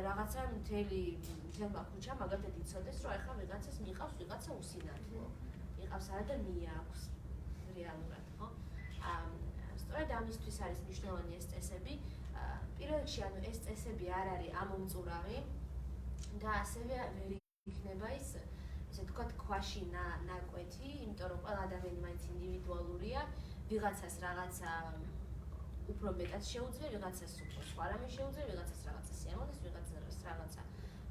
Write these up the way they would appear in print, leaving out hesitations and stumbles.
რაღაცა მთელმა ქუჩამ მაგალითად იცოდეს, რომ ახლა ვიღაცას მიყავს ვიღაცა უსინათლო. იყავს არა და მიაქვს რეალურად, ხო? სწორედ ამისთვის არის მნიშვნელოვანი ეს წესები. პირველ რიგში, ანუ ეს წესები არ არის ამომწურავი და ასევე ვერ იქნება ის ესე ვთქვათ, ქვაში ნაკვეთი, იმიტომ რომ ყველა ადამიანი მაინც ინდივიდუალურია, ვიღაცას რაღაცა უფრო მეტად შეუძლია, ვიღაცას უფრო სხვა რამე შეუძლია, ვიღაცას რაღაცა სიამოვნებს, ვიღაცას რაღაცა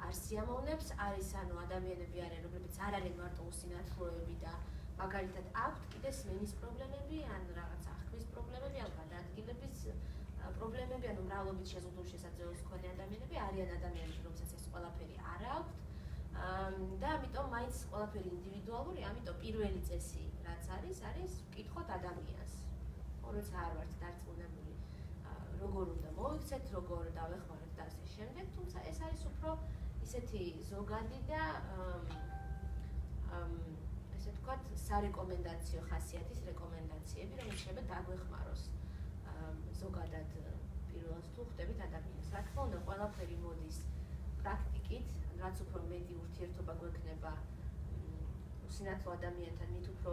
არ სიამოვნებს. არის ანუ ადამიანები არიან, რომლებიც არ არიან მარტო უსინათლოები და მაგალითად აქვთ კიდე სმენის პრობლემები, ან რაღაცა აღქმის პრობლემები, ან გადაადგილების პრობლემები, ანუ მრავლობით შეზღუდული შესაძლებლობის მქონე ადამიანები არიან ადამიანები, რომელსაც ეს ყველაფერი არ აქვთ. და ამიტომ მაინც ყველაფერი ინდივიდუალური, ამიტომ პირველი წესი რაც არის ვკითხოთ ადამიანს. როცა არ ვართ დარწმუნებული, როგორ უნდა მოვიქცეთ, როგორ დავეხმაროთ და ასე შემდეგ, თუმცა ეს არის უფრო ისეთი ზოგადი და ესე ვთქვათ, სარეკომენდაციო ხასიათის რეკომენდაციები, რომელიც შეიძლება დაგვეხმაროს ზოგადად პირველად თუ ხდებით ადამიანს. რა თქმა უნდა, ყველაფერი მოდის პრაქტიკით, რაც უფრო მეტი ურთიერთობა გვექნება უსინათლო ადამიანთან, მით უფრო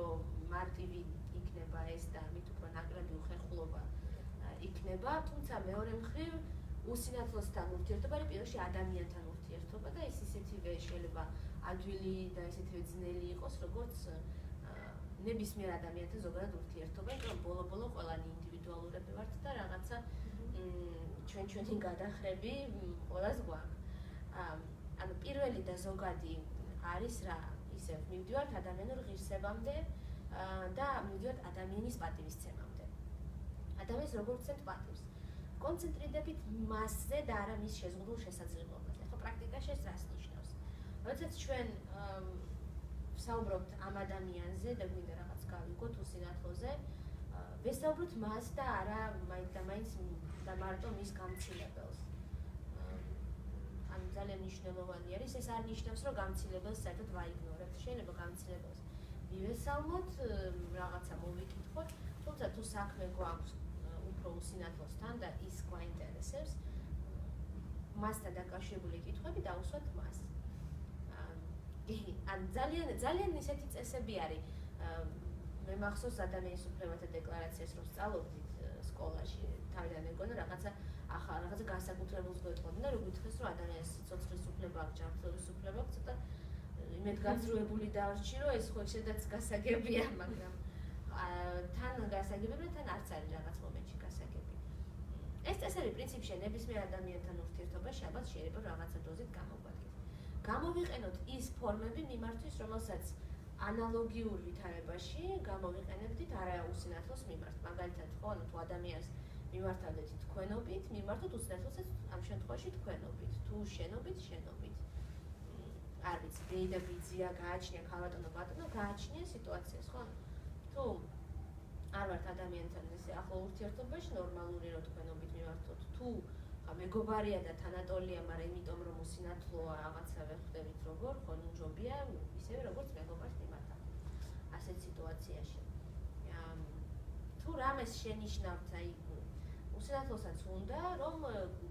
მარტივი იქნება ეს და მით უფრო ნაკლები უხერხულობა იქნება, თუმცა მეორე მხრივ უსინათლოსთან ურთიერთობა არის პირველში ადამიანთან ურთიერთობა და ეს ისეთივე შეიძლება ადვილი და ისეთივე ძნელი იყოს, როგორც ნებისმიერ ადამიანთან ზოგადად ურთიერთობა, იმიტომ რომ ბოლო-ბოლო ყველანი ინდივიდუალურები ვართ და რაღაცა ჩვენი გადახრები ყველას გვაქვს. ანუ პირველი და ზოგადი არის რა, ისევ მივდივართ ადამიანურ ღირსებამდე და მივდივართ ადამიანის პატივისცემამდე. ადამიანს როგორ ვცემთ პატივს? კონცენტრირდებით მასზე და არა მის შეზღუდულ შესაძლებლობაზე. ხო, პრაქტიკაში ეს რას ნიშნავს? როდესაც ჩვენ ვსაუბრობთ ამ ადამიანზე და გვინდა რაღაც გავიგოთ უსინათლოზე, ვესაუბროთ მას და არა მაინც და მაინც და მარტო მის გამცილებელს. ანუ ძალიან მნიშვნელოვანი არის, ეს არ ნიშნავს, რომ გამცილებელს საერთოდ ვაიგნორებთ. შეიძლება გამცილებელს მივესალმოთ, რაღაცა მოვიკითხოთ, თუმცა თუ საქმე გვაქვს უფრო უსინათლოსთან და ის გვაინტერესებს, მასთან დაკავშირებული კითხვები დავუსვათ მას. ან ძალიან ისეთი წესები არის. მე მახსოვს ადამიანის უფლებათა დეკლარაციას რომ სწავლობდით სკოლაში, თავიდან მეგონა რაღაცა განსაკუთრებულს გვეტყოდნენ და რო გითხრეს რომ ადამიანის სიცოცხლის უფლება აქვს, ჯანმრთელობის უფლება აქვს, ცოტა იმედგაცრუებული დავრჩი, რომ ეს ხო შედაც გასაგებია, მაგრამ თან გასაგებია, თან არც არის რაღაც მომენტში გასაგები. ეს წესები პრინციპში ნებისმიერ ადამიანთან ურთიერთობაში ალბათ შეიძლება რაღაცა დოზით გამოგვადგეთ. გამოვიყენოთ ის ფორმები მიმართვის, რომელსაც ანალოგიურ ვითარებაში გამოვიყენებდით არა უსინათლოს მიმართ. მაგალითად, ხო, ანუ თუ ადამიანს მიმართავდეთ თქვენობით, მიმართოთ უსინათლოსაც ამ შემთხვევაში თქვენობით, თუ შენობით. არ ვიცი, ბეი და ბიძია გააჩნია, ქალბატონო გააჩნია სიტუაციას, ხო? თუ არ ვართ ადამიანთან ესე ახლო ურთიერთობაში, ნორმალური რომ თქვენობით მიმართოთ. თუ მეგობარია და თანატოლია, მაგრამ იმიტომ რომ უსინათლოა რაღაცა ვეხვდებით როგორ, ხო, ნუჯობია, ისევე როგორც მეგობარს მიმართავ. ასეთ სიტუაციაში. თუ რამეს შენიშნავთ, აი უსინათლოსაც უნდა, რომ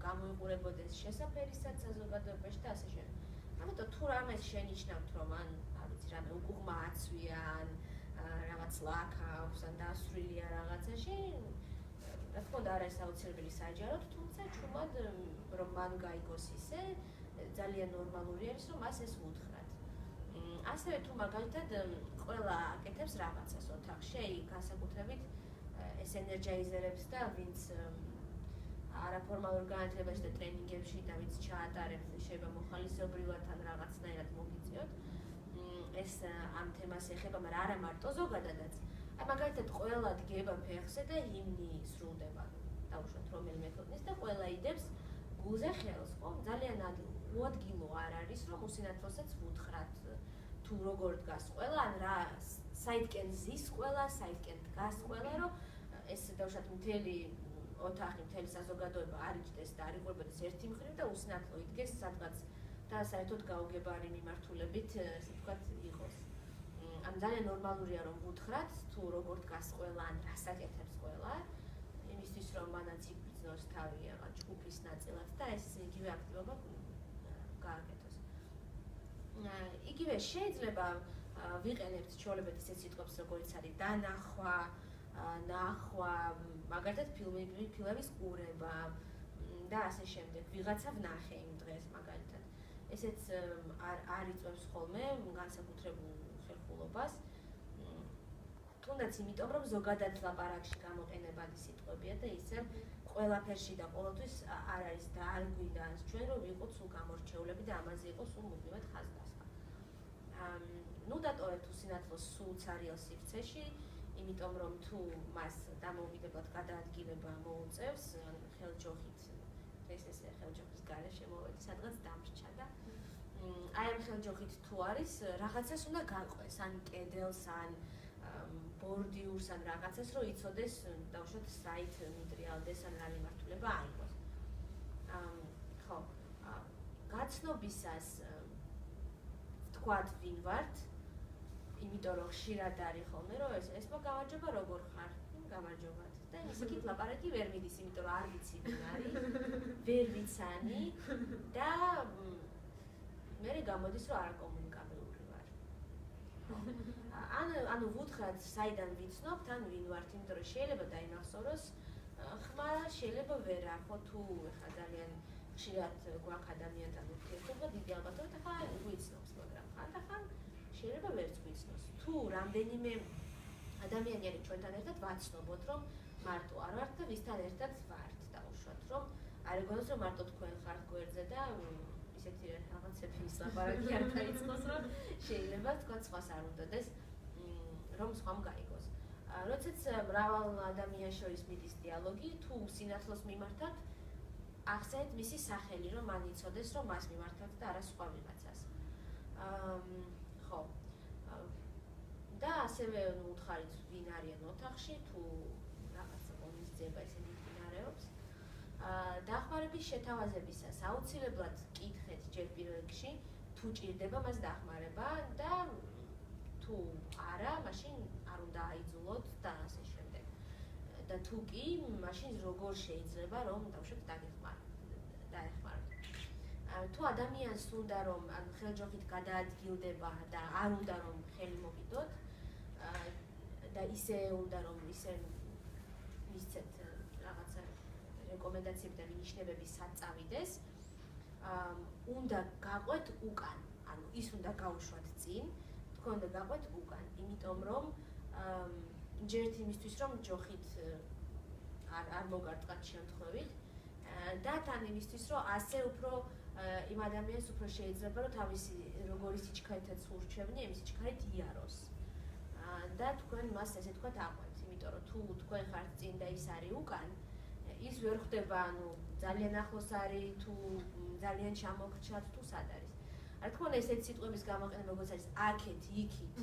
გამოიყურებოდეს შესაფერისად საზოგადოებაში და ასე შემდეგ. ამიტომ თუ რამეს შენიშნავთ, რომ ან არ ვიცი, რამე უკუღმა აცვია, ან რაღაც ლაქა აქვს, ან დასვრილია რაღაცაში, რა თქმა უნდა, არ არის აუცილებელი საჯაროდ, თუმცა ჩუმად რომ მან გაიგოს ისე, ძალიან ნორმალური არის, რომ მას ეს უთხრათ. ასევე თუ მაგალითად ყველა აკეთებს რაღაცას ოთახში, აი განსაკუთრებით ეს ენერგიზერებს და ვინც არაფორმალურ განათლებაში და ტრენინგებში და ვინც ჩაატარებს, შეიძლება მოხალისეობრივად ან რაღაცნაირად მოგიწიოთ. ეს ამ თემას ეხება, მაგრამ არა მარტო ზოგადადაც. აი მაგალითად ყველა დგება ფეხზე და ჰიმნი სრულდება. დავუშვათ რომელიმე ქვეყნის და ყველა იდებს გულზე ხელს, ხო? ძალიან უადგილო არ არის, რომ უსინათლოსაც ვუთხრათ თუ როგორ დგას ყველა, ან რა საითკენ ზის ყველა, საითკენ დგას ყველა, რომ ეს დავუშვათ მთელი ოთახი, მთელი საზოგადოება არ იჯდეს და არ იყურებოდეს ერთი მხრივ და უსინათლო იდგეს სადღაც და საერთოდ გაუგებარი მიმართულებით, ესე ვთქვათ, იყოს. ან ძალიან ნორმალურია რომ ვუთხრათ თუ როგორ დგას ყველა, ან რას აკეთებს ყველა, იმისთვის რომ მანაც იბრძნოს თავი რაღაც ჯგუფის ნაწილად და ეს იგივე აქტივობა გააკეთოს. იგივე შეიძლება ვიყენებთ ჩვეულებრივ ისეთ სიტყვებს, როგორიც არის დანახვა, ნახვა, მაგალითად ფილმების ყურება და ასე შემდეგ. ვიღაცა ვნახე იმ დღეს მაგალითად. ესეც არ იწვევს ხოლმე განსაკუთრებულ ხერხულობას. თუნდაც იმიტომ, რომ ზოგადად ლაპარაკში გამოყენებადი სიტყვებია და ისე ყველაფერში და ყოველთვის არ არის და არ გვინდა ჩვენ რომ ვიყოთ სულ გამორჩეულები და ამაზე იყოს სულ მუდმივად ხაზგასმა. ნუ დატოვეთ უსინათლოს სულ ცარიელ სივრცეში, იმიტომ რომ თუ მას დამოუკიდებლად გადაადგილება მოუწევს, ხელჯოხით ესე ხელჯოხის გარეშე მოვედი, სადღაც დამრჩა და აი ამ ხელჯოხით თუ არის, რაღაცას უნდა გაყვეს, ან კედელს, ან ბორდიურს, ან რაღაცას, რომ იცოდეს, დავუშვათ საით მიტრიალდეს, ან რა მიმართულება აიღოს. ხო, გაცნობისას ვთქვათ ვინ ვართ, იმიტომ რომ ხშირად არის ხოლმე, რომ ეს გამარჯობა როგორ ხარ? გამარჯობათ. და ისიქით ლაპარაკი ვერ მიდის, იმიტომ რომ არ ვიცი ვინ არის, ვერ ვიცანი და მე გამოდის, რომ არაკომუნიკაბელური ვარ. ანუ ვუთხრათ, საიდან ვიცნობთ, ან ვინ ვართ, იმიტომ რომ შეიძლება დაინახსოვროს ხმარა, შეიძლება ვერა, ხო თუ ეხლა ძალიან ხშირად გვაქვს ადამიანთან ურთიერთობა, დიდი ალბათობით ახლა გვიცნობს, მაგრამ ხანდახან შეიძლება ვერც გვიცნობს. თუ რამდენიმე ადამიანი არის ჩვენთან ერთად, ვაცნობოთ, რომ მარტო არ ვართ და ვისთან ერთად ვართ, დაუშვათ, რომ არ ეგონოს, რომ მარტო თქვენ ხართ გვერდზე და ისეთი რაღაცების ლაპარაკი არ დაიწყოს, რომ შეიძლება თქვა სხვას არ უნდადეს, რომ სხვამ გაიგოს. როდესაც მრავალ ადამიანს შორის მიდის დიალოგი, თუ სინათლოს მიმართავთ, ახსენეთ მისი სახელი, რომ მან იცოდეს, რომ მას მიმართავთ და არა სხვა ვიღაცას. ხო. და ასევე უთხარით ვინ არიან ოთახში, თუ რაღაცა ღონისძიება ისეთი მიმდინარეობს. დახმარების შეთავაზებისას აუცილებლად კითხეთ ჯერ პირველ რიგში, თუ ჭირდება მას დახმარება და თუ არა, მაშინ არ უნდა აიძულოთ და ასე შემდეგ. და თუ კი, მაშინ როგორ შეიძლება რომ დავუშვათ დაეხმაროთ. თუ ადამიანს უნდა რომ ხელჯოხით გადაადგილდება და არ უნდა რომ ხელი მოგიდოთ და ისე უნდა რომ ისე მისცეთ რაღაცა რეკომენდაციები და მინიშნებები საწავიდეს, უნდა გაყვეთ უკან, ანუ ის უნდა გაუშვათ წინ, თქვენ უნდა გაყვეთ უკან, იმიტომ რომ ჯერთ იმისთვის რომ ჯოხით არ მოგარტყათ შემთხვევით და თან იმისთვის რომ ასე უფრო იმ ადამიანს უფრო შეიძლება რომ თავისი როგორი სიჩქარითაც ურჩევნი, იმის სიჩქარით იაროს. და თქვენ მას ესე თქვათ აყვეთ, იმიტომ რომ თუ თქვენ ხართ წინ და ის არის უკან, ის ვერ ხვდება, ანუ ძალიან ახლოს არის, თუ ძალიან ჩამოგრჩათ, თუ სად არის. რა თქმა უნდა, ესეთი სიტყვების გამოყენება, როგორც არის აქეთ, იქით,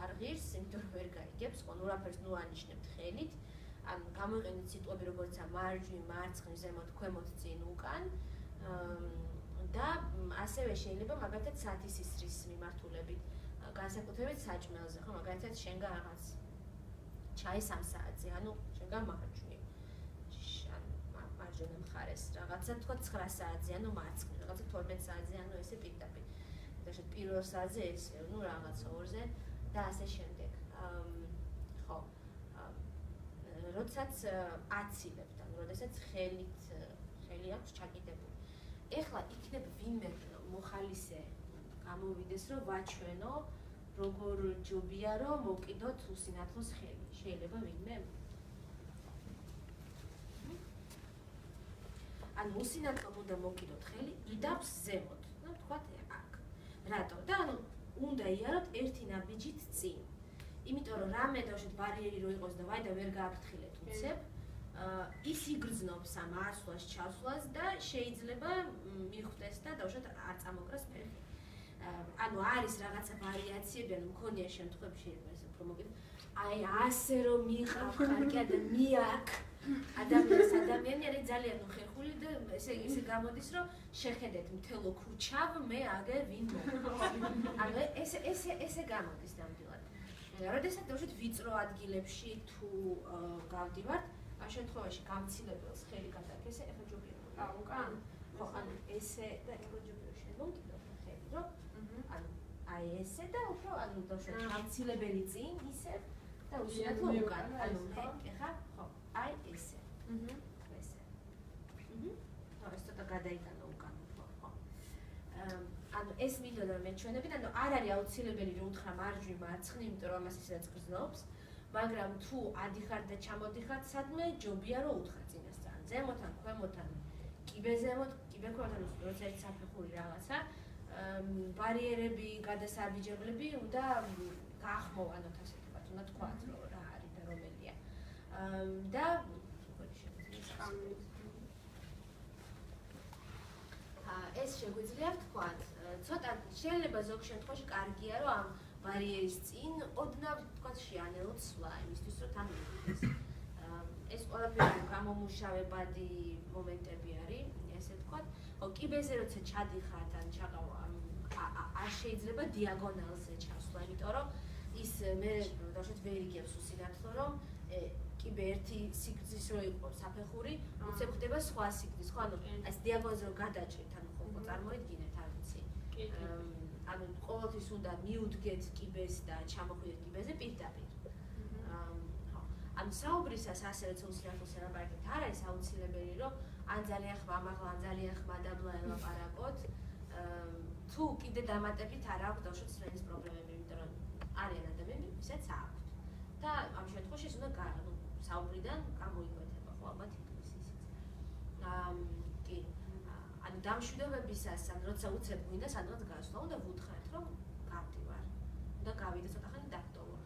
არ ღირს, იმიტომ რომ ვერ გაიგებს, ხო, ნურაფერს ნუ ანიშნებთ ხელით, ან გამოიყენეთ სიტყვები, როგორიცაა მარჯვნივ, მარცხნივ, ზემოთ, ქვემოთ, წინ, უკან. და ასევე შეიძლება მაგალითად სათისისრის მიმართულებით, განსაკუთრებით საჭმელზე, ხო, მაგალითად შენგან რაღაც ჩაი 3 საათზე, ანუ შენგან მარჯვნივ. მარჯვენა მხარეს, რაღაცა თქვა 9 საათზე, ანუ მარცხნივ, რაღაცა 12 საათზე, ანუ ესე პირდაპირ. და პირველ საათზე ესე, ну რაღაცა 2-ზე და ასე შემდეგ. ხო. როდესაც აცილებთ, ანუ როდესაც ხელი აქვს ჩაკიდებული. ეხლა იქნება ვინმე მოხალისე გამოვიდეს, რომ ვაჩვენო, როგორ ჯობია, რომ მოვკიდოთ უსინათლოს ხელი. შეიძლება ვინმე? ანუ უსინათლოდ უნდა მოვკიდოთ ხელი, იდავს ზემოთ. ну თქვათ აქ. რატო? და ანუ უნდა იაროთ ერთი ნაბიჯით წინ. იმიტომ რომ რამე დავშეთ ბარიერი რო იყოს და ვაი და ვერ გააფრთხილეთ უცებ, ის იგრძნობს ამ ასვლას, ჩასვლას და შეიძლება მიხვდეს და დავშეთ არ წამოკრას ფეხი. ანუ არის რაღაცა ვარიაციები, ანუ მქონია შემთხვევებში შეიძლება ესე უფრო მოკიდო. აი ასე რომ მიყავ ხარკია და მიაკ ადამიანი არის ძალიან ხერხული და ესე გამოდის რომ შეხედეთ მთელო ქუჩავ მე აგერ ვინ მოყავს. ანუ ესე გამოდის ნამდვილად. როდესაც დავუშვით ვიწრო ადგილებში თუ გავდივართ, ამ შემთხვევაში გამცილებელს ხელი გადააქესე, ეხლა ჯობია უკან. ხო, ანუ ესე და ეკოლოგიური შემოგიდო ხელი რომ ანუ აი ესე და უფრო ანუ დავშოთ გამცილებელი წინ ისე და უშინათ რომ უკან ანუ ეხა ხო აი ესე ესე ხო ეს ცოტა გადაიტანო უკან ხო ანუ ეს მინდოდა მე ჩვენები ანუ არ არის აუცილებელი რომ უთხრა მარჯვი მარცხნივ იმიტომ რომ ამას ისედაც გრძნობს მაგრამ თუ ადიხარ და ჩამოდიხარ სადმე ჯობია რომ უთხრა წინასწარ ზემოთან ქვემოთან კიბეზემოთ კიბექვემოთან როცა ერთ საფეხური რაღაცა ბარიერები გადასაბიჯებლები უნდა გაახმოვანოთ ასე ვთქვათ უნდა თქვათ რომ რა არის და რომელია და ეს შეგვიძლია ვთქვათ ცოტა შეიძლება ზოგ შემთხვევაში კარგია რომ ამ ბარიერის წინ ოდნავ ვთქვათ შეანელოთ სვლა იმისთვის რომ თან მივიდეს ეს ყველაფერი გამომუშავებადი მომენტები არის ესე ვთქვათ კიბეზე როცა ჩადიხართ ან ჩაყავ არ შეიძლება დიაგონალზე ჩასვლა იმიტომ რომ ის მე დავშოთ ვერ იგებს უსინათლო რომ კიბე ერთი სიგრძის რო იყო საფეხური უცებ ხდება სხვა სიგრძის ხო ანუ ეს დიაგონალზე რო გადაჭრით ანუ ხო წარმოიდგინეთ არ ვიცი ანუ ყოველთვის უნდა მიუდგეთ კიბეს და ჩამოხვიდეთ კიბეზე პირდაპირ ანუ საუბრისას ასეც უსინათლოს ელაპარაკეთ არ არის აუცილებელი რომ ან ძალიან ხმამაღლა ან ძალიან ხმადაბლა ელაპარაკოთ თუ კიდე დამატებით არ აქვს დავშოთ სმენის პრობლემები იმიტომ რომ არიან ადამიანები ვისაც აქვთ და ამ შემთხვევაში ეს უნდა საუბრიდან გამოიკვეთება ხო ალბათ ის კი ანუ დამშვიდობებისას ან როცა უცებ გვინდა სადღაც გასვლა უნდა ვუთხრათ რომ გავდივარ უნდა გავიდე ცოტა ხანი დაგტოვო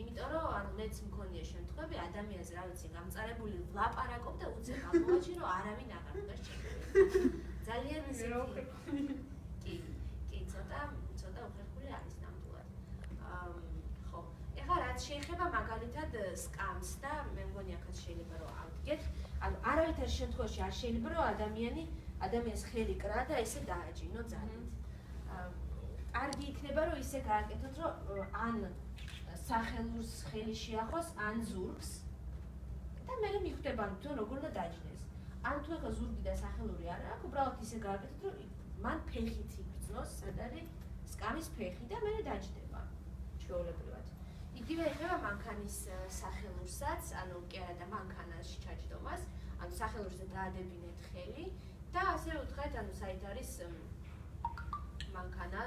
იმიტომ რომ ანუ მეც მქონია შემთხვევები ადამიანს რა ვიცი გამწარებული ვლაპარაკობ და უცებ ამოვაჩინე რომ არავინ აღარ უნდა შეგვიძლია ძალიან ისეთი კი ცოტა უხერხული არის ნამდვილად ხო ეხლა რაც შეეხება მაგალითად სკამს და მე მგონი აქაც შეიძლება რომ ავდგეთ ანუ არავითარ შემთხვევაში არ შეიძლება რომ ადამიანს ხელი კრა და ესე დააჯინო ძალით კარგი იქნება რომ ისე გააკეთოთ რომ ან სახელურს ხელი შეახოს ან ზურგს და მე მიხვდება თუ როგორ უნდა დაჯინეს ან თუ ეხლა ზურგი და სახელური არ აქვს უბრალოდ ისე გააკეთოთ რომ მან ფეხით იგრძნოს სად არის სკამის ფეხი და მე დაჯდება ჩვეულებრივად იგივე ეხება მანქანის სახელურსაც ანუ კი არა და მანქანაში ჩაჯდომას ანუ სახელურზე დაადებინეთ ხელი და ასე უთხრეთ ანუ საით არის მანქანა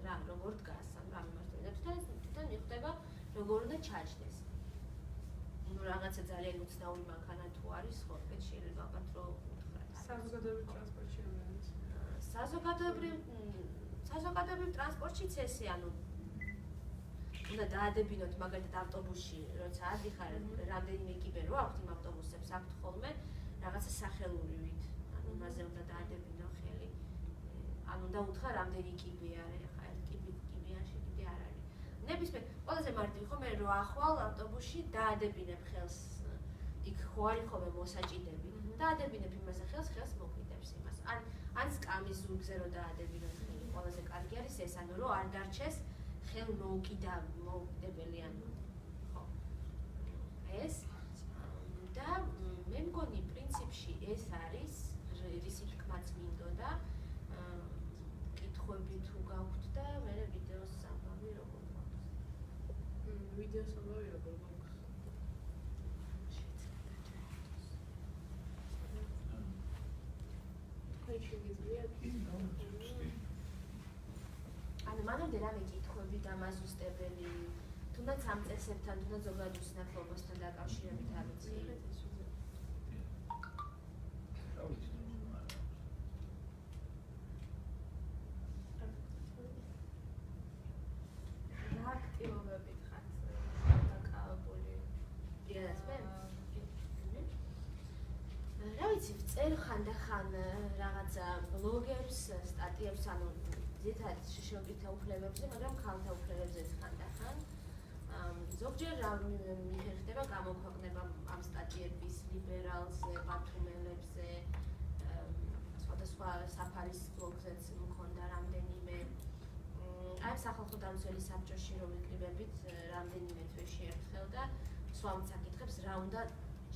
რა როგორ დგას ან რა მიმართულებით და თვითონ მიხვდება როგორ უნდა ჩაჯდეს ну რაღაცა ძალიან უცნაური მანქანა თუ არის ხო ეს შეიძლება ალბათ რომ უთხრათ საზოგადოებრივ ტრანსპორტში საზოგადოებრივ ტრანსპორტშიც ესე ანუ უნდა დაადებინოთ მაგალითად ავტობუსში როცა ადიხარ რამდენიმე კიბე რო აქვთ იმ ავტობუსებს აქვთ ხოლმე რაღაცა სახელურივით ანუ მასზე უნდა დაადებინო ხელი ანუ უნდა უთხრა რამდენი კიბე არის ხა ერთ კიბეანში კიდე არ არის ნებისმიერ ყველაზე მარტივი ხო მე რო ახვალ ავტობუსში დაადებინებ ხელს იქ ხო არის ხოლმე მოსაჭიდები დაადებინებ იმასე ხელს მოგვიდებს იმას ან სკამის ზურგზე რო დაადებინოთ ხელი ყველაზე კარგი არის ეს ანუ რო არ დარჩეს ხელ მოუკიდებელი ანუ ხო ეს და მე მგონი პრინციპში ეს არის რის თქმაც მინდოდა კითხვები თუ გაქვთ და მე ვიდეოს ამბავი როგორ გვაქვს ვიდეოს ამბავი როგორ გვაქვს ანუ მანამდე რა მეკითხვები დამაზუსტებელი თუნდაც ამ წესებთან თუნდაც ზოგადად უსინათლობასთან დაკავშირებით არ ვიცი რა აქტივობებით ხართ დაკავებული რა ვიცი ვწერ ხანდახან რაღაცა ბლოგებს სტატიებს ანუ ძირითადად შიშოკითა უფლებებზე მაგრამ ქალთა უფლებებზეც ხანდახან ზოგჯერ რა მიხერხდება გამოქვეყნება ამ სტატიების ლიბერალზე, ბათუმელებზე, სხვადასხვა საფარის ბლოგზეც მქონდა რამდენიმე აი სახალხო დამცველი საბჭოში რომ ვიკრიბებით რამდენიმე თვეში ერთხელ და სვამ საკითხებს რა უნდა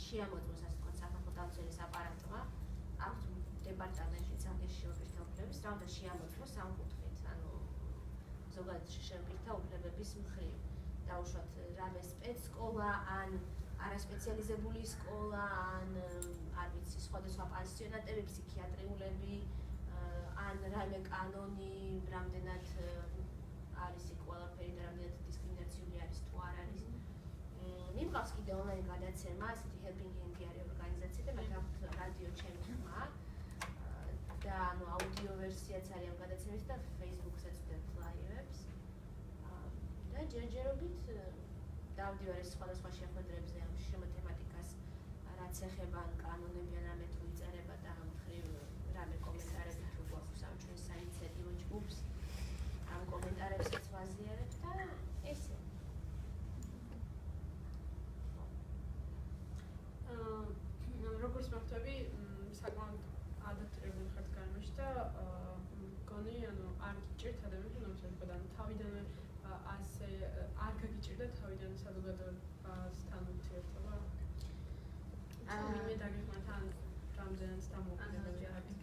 შეამოწმოს ასე ვთქვათ სახალხო დამცველის აპარატმა აქვს დეპარტამენტის აღნიშნული პირთა უფლებების რა უნდა შეამოწმოს ამ კუთხით, ანუ ზოგადად პირთა უფლებების მხრივ დაუშვათ რამე სპეცსკოლა ან არასპეციალიზებული სკოლა ან არ ვიცი სხვადასხვა პანსიონატები, ფსიქიატრიულები ან რამე კანონი რამდენად არის იქ ყველაფერი და რამდენად დისკრიმინაციული არის თუ არ არის. მიმყავს კიდე ონლაინ გადაცემა, ასეთი Helping Hand-ი არის ორგანიზაცია და მათ აქვთ რადიო ჩემი ხმა და ანუ აუდიო ვერსიაც არის ამ გადაცემის და Facebook-საც ვდებთ ლაივებს. და ჯერჯერობით დავდივარ სხვადასხვა შეხვედრებზე ამ შემოთემატიკას რაც ეხება ან კანონები ან რამე თუ იწერება და ამ მხრივ რამე კომენტარები თუ გვაქვს ამ ჩვენ საინიციატივო ჯგუფს ამ კომენტარებსაც ვაზიარებ და ესე. როგორც მოხდები, საკმაოდ ადაპტირებული ხართ გარემოში და მგონი, ანუ არ გიჭირთ ადამიანს ნორმალურად, ანუ თავიდანვე ასე არ გაგიჭირდა თავიდან საზოგადოებასთან ურთიერთობა. ვინმე დაგეხმართ ან რამდენად დამოუკიდებელი.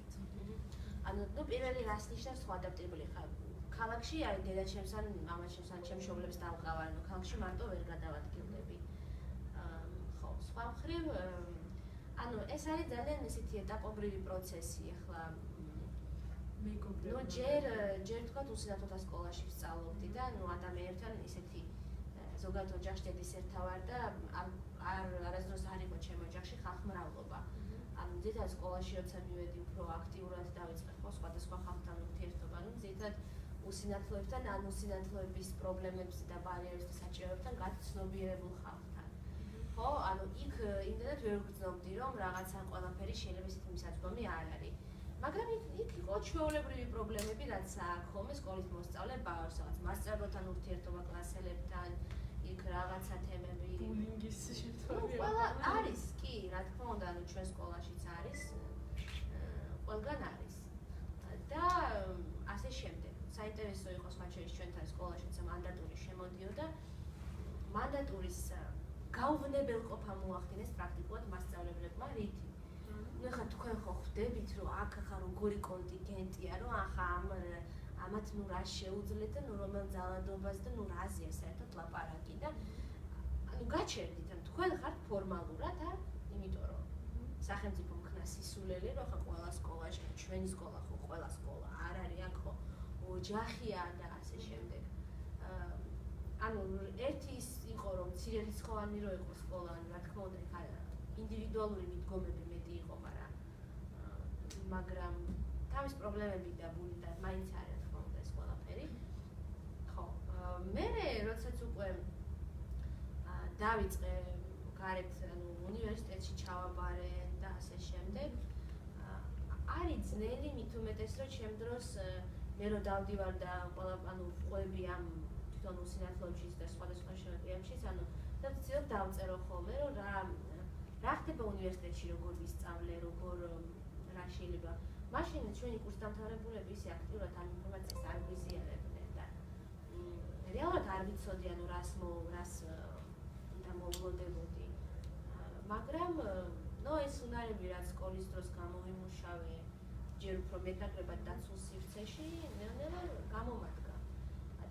ანუ ნუ პირველი რას ნიშნავს სხვა ადაპტირებული ხარ? ქალაქში არის დედაჩემს ან მამაჩემს ან ჩემს მშობლებს დამყავა, ანუ ქალაქში მარტო ვერ გადავადგილდები. ხო, სხვა მხრივ ანუ ეს არის ძალიან ესეთი ეტაპობრივი პროცესი, ახლა მეგობრებო. ნუ ჯერ თქვა უსინათლოთა სკოლაში ვსწავლობდი და ნუ ადამიანთან ისეთი ზოგადად ოჯახში დედის ერთა ვარ და არასდროს არ იყო ჩემ ოჯახში ხალხმრავლობა. ანუ ზედაც სკოლაში როცა მივედი უფრო აქტიურად დავიწყე ხო სხვადასხვა ხალხთან ურთიერთობა, ну ზედაც უსინათლოებთან ან უსინათლოების პრობლემებს და ბარიერებს და საჭიროებებთან გაცნობიერებულ ხალხთან. ხო, ანუ იქ იმდენად ვერ ვგრძნობდი, რომ რაღაცა ყველაფერი შეიძლება ისეთი მისაწვდომი არ არის. მაგრამ იქ იყო ჩვეულებრივი პრობლემები, რაც აქვს ხოლმე სკოლის მოსწავლე ბავშვს, რაღაც მასწავლებლთან ურთიერთობა კლასელებთან, იქ რაღაცა თემები. ბულინგის შემთხვევები. ყველა არის, კი, რა თქმა უნდა, ანუ ჩვენ სკოლაშიც არის, ყველგან არის. და ასე შემდეგ. საინტერესო იყო მათ შორის ჩვენთან სკოლაშიც მანდატური შემოდიოდა. მანდატურის გაუვნებელყოფა მოახდინეს პრაქტიკულად მასწავლებლებმა რითი. ნუ ხა თქვენ ხო ხვდებით, რომ აქ ხა როგორი კონტინგენტია, რომ ახლა ამათ ნუ რა შეუძლიათ და ნუ რომელ ძალადობას და ნუ რაზეა საერთოდ ლაპარაკი და ანუ გაჩერდით, ანუ თქვენ ხართ ფორმალურად არ, იმიტომ რომ სახელმწიფო მქნა სისულელი, რომ ხა ყველა სკოლაში, ჩვენი სკოლა ხო ყველა სკოლა არ არის, აქ ხო ოჯახია და ასე შემდეგ. ანუ ერთი ის იყო რომ ცირერიცხოვანი რო იყო სკოლა, ანუ რა თქმა უნდა ხა ინდივიდუალური მიდგომები მეტი იყო, მაგრამ თავის პრობლემები და ბუნდა მაინც არის რა თქმა უნდა ეს ყველაფერი. ხო, მე როდესაც უკვე დავიწყე გარეთ ანუ უნივერსიტეტში ჩავაბარე და ასე შემდეგ, არის ძნელი მით უმეტეს რომ ჩემ დროს მე რო დავდივარ და ყველა ანუ ყვები ამ თვითონ უსინათლოებშიც და სხვადასხვა შემთხვევებშიც, ანუ და ვცდილობ დავწერო ხოლმე რომ რა ხდება უნივერსიტეტში, როგორ ვისწავლე, როგორ რა შეიძლება. მაშინ ჩვენი კურსდამთავრებულები ისე აქტიურად ამ ინფორმაციას არ გვიზიარებდნენ და რეალურად არ ვიცოდი, ანუ რას უნდა მოვლოდებოდი. მაგრამ ნუ ეს უნარები რაც სკოლის დროს გამოვიმუშავე, ჯერ უფრო მეტნაკლებად დაცულ სივრცეში, ნელ-ნელა გამომადგა.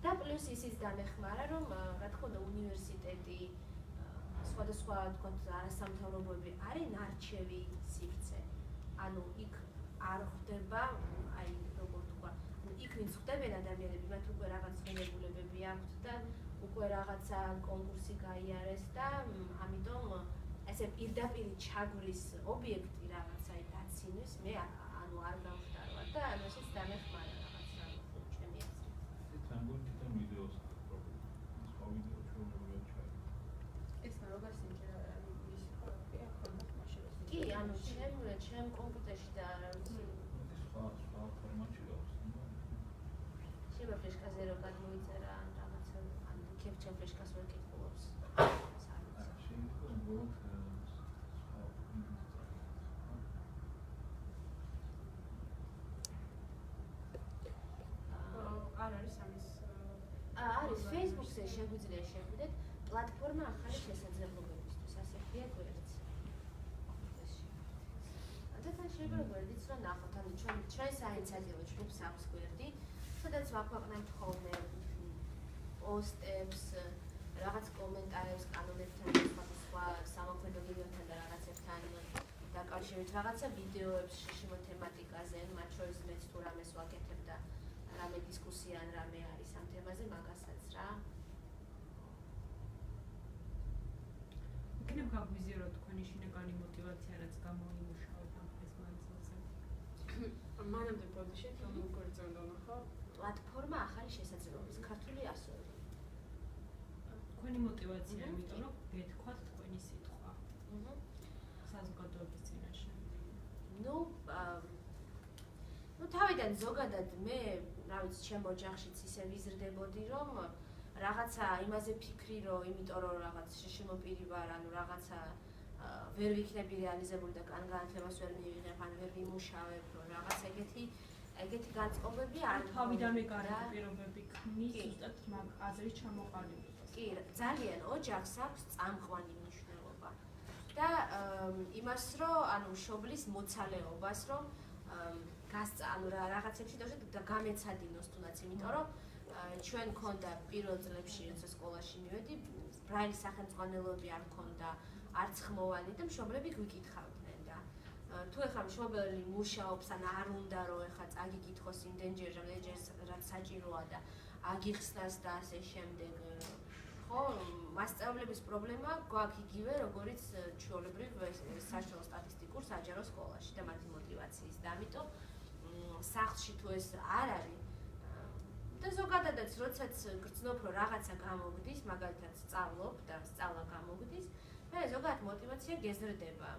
და პლუს ისიც დამეხმარა, რომ რა თქმა უნდა უნივერსიტეტი სხვადასხვა თქვათ არასამთავრობოები არის ნარჩევი სივრცე. ანუ იქ არ ხვდება, აი როგორ თქვა, იქ ვინც ხვდებენ ადამიანები, მათ უკვე რაღაც ღირებულებები აქვთ და უკვე რაღაცა კონკურსი გაიარეს და ამიტომ ესე პირდაპირ ჩაგვრის ობიექტი რაღაცა დაცინვის მე ანუ არ გავხდარვარ და ანუ ესეც დამეხმარა რაღაცა ჩემი აზრით. Tango თვითონ ვიდეოს პრობლემა. სხვა ვიდეო ჩვეულებრივად ჩაი. ეს მაგას იმედა ის ხალხია ხოლმე მაშინ. კი, ანუ ჩემ კომპიუტერში და სხვა ფორმატში აქვს. შეიძლება ფლეშკაზე რო გადმოიწერა ან რაღაცა ან კეპჩა ფლეშკას ვერ კითხულობს. შეიძლება უბრალოდ არ არის ამის არის Facebook-ზე შეგვიძლია შევიდეთ პლატფორმა ახალი შესაძლებლობებისთვის, ასე ქვია გვერდს. შეიძლება რომ გვერდიც რომ ნახოთ, ანუ ჩვენ საინიციატივო ჯგუფს აქვს გვერდი, სადაც ვაქვეყნებთ ხოლმე პოსტებს, რაღაც კომენტარებს კანონებთან და სხვა სამოქმედო გიგებთან და რაღაცებთან დაკავშირებით, რაღაცა ვიდეოებს შიშიმო თემატიკაზე, მათ შორის მეც თუ რამეს ვაკეთებ და რამე დისკუსია ან რამე არის ამ თემაზე, მაგასაც რა. იქნებ გაგვიზიაროთ თქვენი შინაგანი მოტივაცია, რაც გამოიმუშავეთ ამ ეს მანძილზე. მანამდე ბოდიშით რომ როგორ წევდა ნახო? პლატფორმა ახალი შესაძლებლობის, ქართული ასოები. თქვენი მოტივაცია, იმიტომ რომ გეთქვათ თქვენი სიტყვა. საზოგადოების წინაშე. ну თავიდან ზოგადად მე, რა ვიცი, ჩემ ოჯახშიც ისე ვიზრდებოდი, რომ რაღაცა იმაზე ფიქრი, რომ იმიტომ რომ რაღაც შიშიმო პირი ვარ, ანუ რაღაცა ვერ ვიქნები რეალიზებული და კან განათლებას ვერ მივიღებ, ან ვერ ვიმუშავებ, რომ რაღაც ეგეთი განწყობები არ თავიდანვე გარემო პირობები ქმნის ზუსტად მაგ აზრის ჩამოყალიბებას. კი, ძალიან ოჯახს აქვს წამყვანი მნიშვნელობა. და იმას, რომ ანუ მშობლის მოცალეობას, რომ ანუ რაღაცებში და გამეცადინოს თუნდაც, იმიტომ რომ ჩვენ მქონდა პირველ წლებში, როცა სკოლაში მივედი, ბრაილის სახელმძღვანელოები არ მქონდა, არც ხმოვანი და მშობლები გვიკითხავდნენ და თუ ეხლა მშობელი მუშაობს, ან არ უნდა რომ ეხლა წაგიკითხოს იმდენჯერ, რაც საჭიროა და აგიხსნას და ასე შემდეგ. ხო, მასწავლებლების პრობლემა გვაქვს იგივე, როგორიც ჩვეულებრივ საშუალო სტატისტიკურ საჯარო სკოლაში და მათი მოტივაციის და ამიტომ სახლში თუ ეს არ არის და ზოგადადაც როდესაც გრძნობ რომ რაღაცა გამოგდის, მაგალითად სწავლობ და სწავლა გამოგდის, მე ზოგადად მოტივაცია გეზრდება,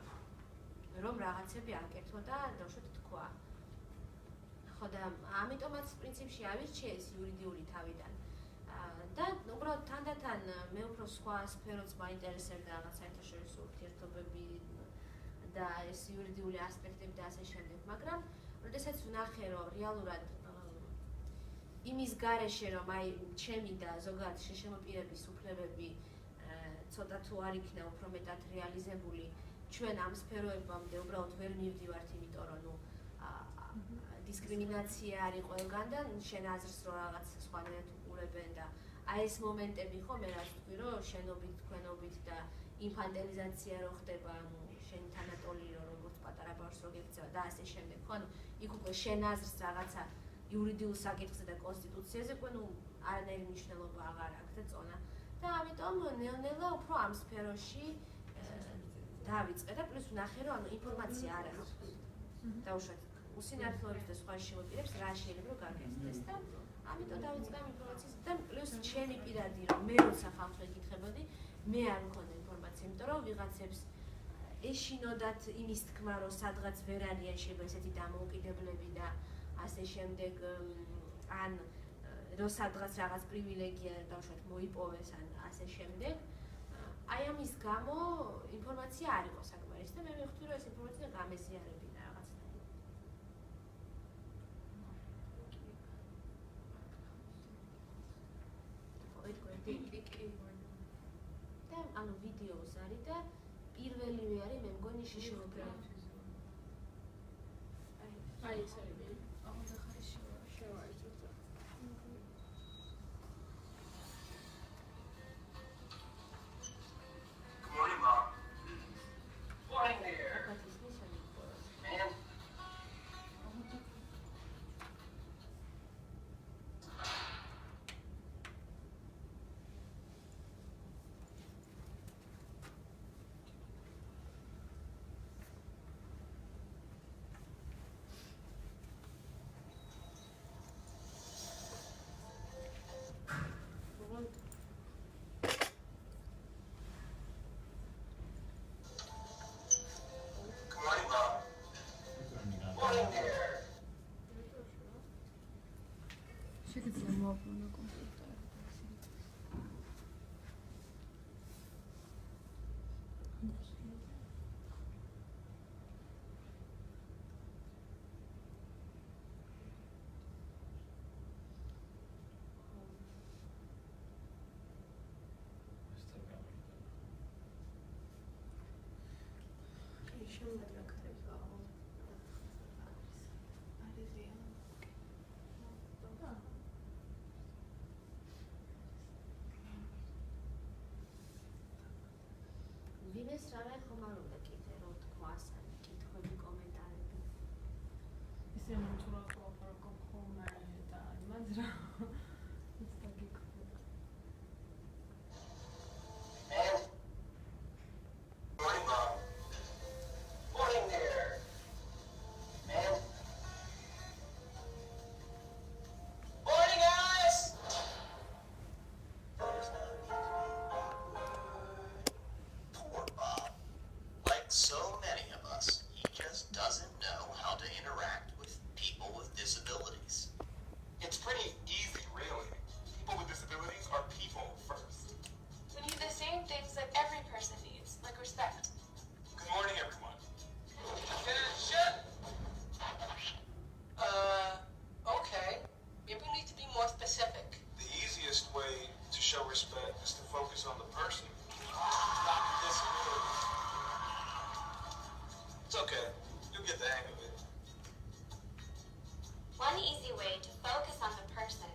რომ რაღაცები აკეთო და დავუშვათ თქვა. ხო და ამიტომაც პრინციპში ავირჩიე ეს იურიდიული თავიდან. და უბრალოდ თანდათან მე უფრო სხვა სფეროც მაინტერესებდა რაღაც საერთაშორისო ურთიერთობები და ეს იურიდიული ასპექტები და ასე შემდეგ, მაგრამ როდესაც ვნახე რომ რეალურად იმის გარეშე რომ აი ჩემი და ზოგადად შიშემო პირების უფლებები ცოტა თუ არ იქნა უფრო მეტად რეალიზებული, ჩვენ ამ სფეროებამდე უბრალოდ ვერ მივდივართ, იმიტომ რომ დისკრიმინაცია არის ყველგან და შენ აზრს რომ რაღაც სხვანაირად უყურებენ და აი ეს მომენტები ხო მე რაც ვთქვი რომ შენობით, თქვენობით და ინფანტილიზაცია რო ხდება, ანუ შენი თანატოლი როგორც პატარა ბავშვს რო გექცევა და ასე შემდეგ, ხო, ანუ იქ უკვე შენ აზრს რაღაცა იურიდიულ საკითხზე და კონსტიტუციაზე უკვე არანაირი მნიშვნელობა აღარ აქვს და წონა. და ამიტომ ნელ-ნელა უფრო ამ სფეროში დავიწყე და პლუს ვნახე რომ ანუ ინფორმაცია არ აქვს. დავუშვათ უსინათლოებს და სხვა შემოპირებს რა შეიძლება რომ გაგესწრეს და ამიტომ დავიწყე ამ ინფორმაციას და პლუს ჩემი პირადი რომ მე როცა ხალხს ვეკითხებოდი, მე არ მქონდა ინფორმაცია, იმიტომ რომ ვიღაცებს ეშინოდათ იმის თქმა, რომ სადღაც ვერ არიან შეიძლება ესეთი დამოუკიდებლები და ასე შემდეგ, ან რომ სადღაც რაღაც პრივილეგია დავუშვათ მოიპოვეს ან ასე შემდეგ. აი ამის გამო ინფორმაცია არ იყო საკმარისი და მე მივხვდი რომ ეს ინფორმაცია გამეზიარებინა რაღაცნაირად. და ანუ ვიდეოს არის და პირველივე არის მე მგონი შიშიმო პირები. აი ეს არის. შეიძლება მოაბრუნო კომპიუტერი. know how to interact with people with disabilities. It's pretty easy, really. People with disabilities are people first. We need the same things that every person needs, like respect. Good morning, everyone. Attention! Okay. Maybe we need to be more specific. The easiest way to show respect is to focus on the person, not the disability. It's okay. You'll get the hang of it. One easy way to focus on the person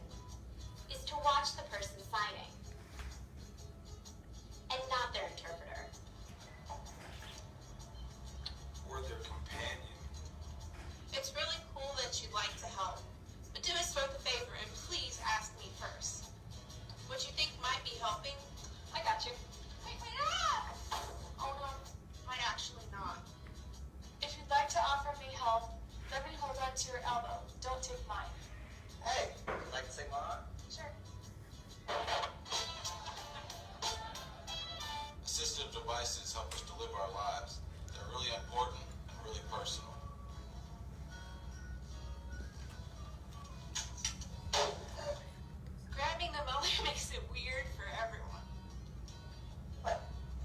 is to watch the person signing and not their interpreter. Or their companion. It's really cool that you'd like to help, but do us both a favor and please ask me first. What you think might be helping? I got you. Wait, oh no, might actually not. If you'd like to offer me help, let me hold on to your elbow. Don't take mine. Hey, would you like to say mine? Sure. Assistive devices help us to live our lives. They're really important and really personal. Grabbing them only makes it weird for everyone.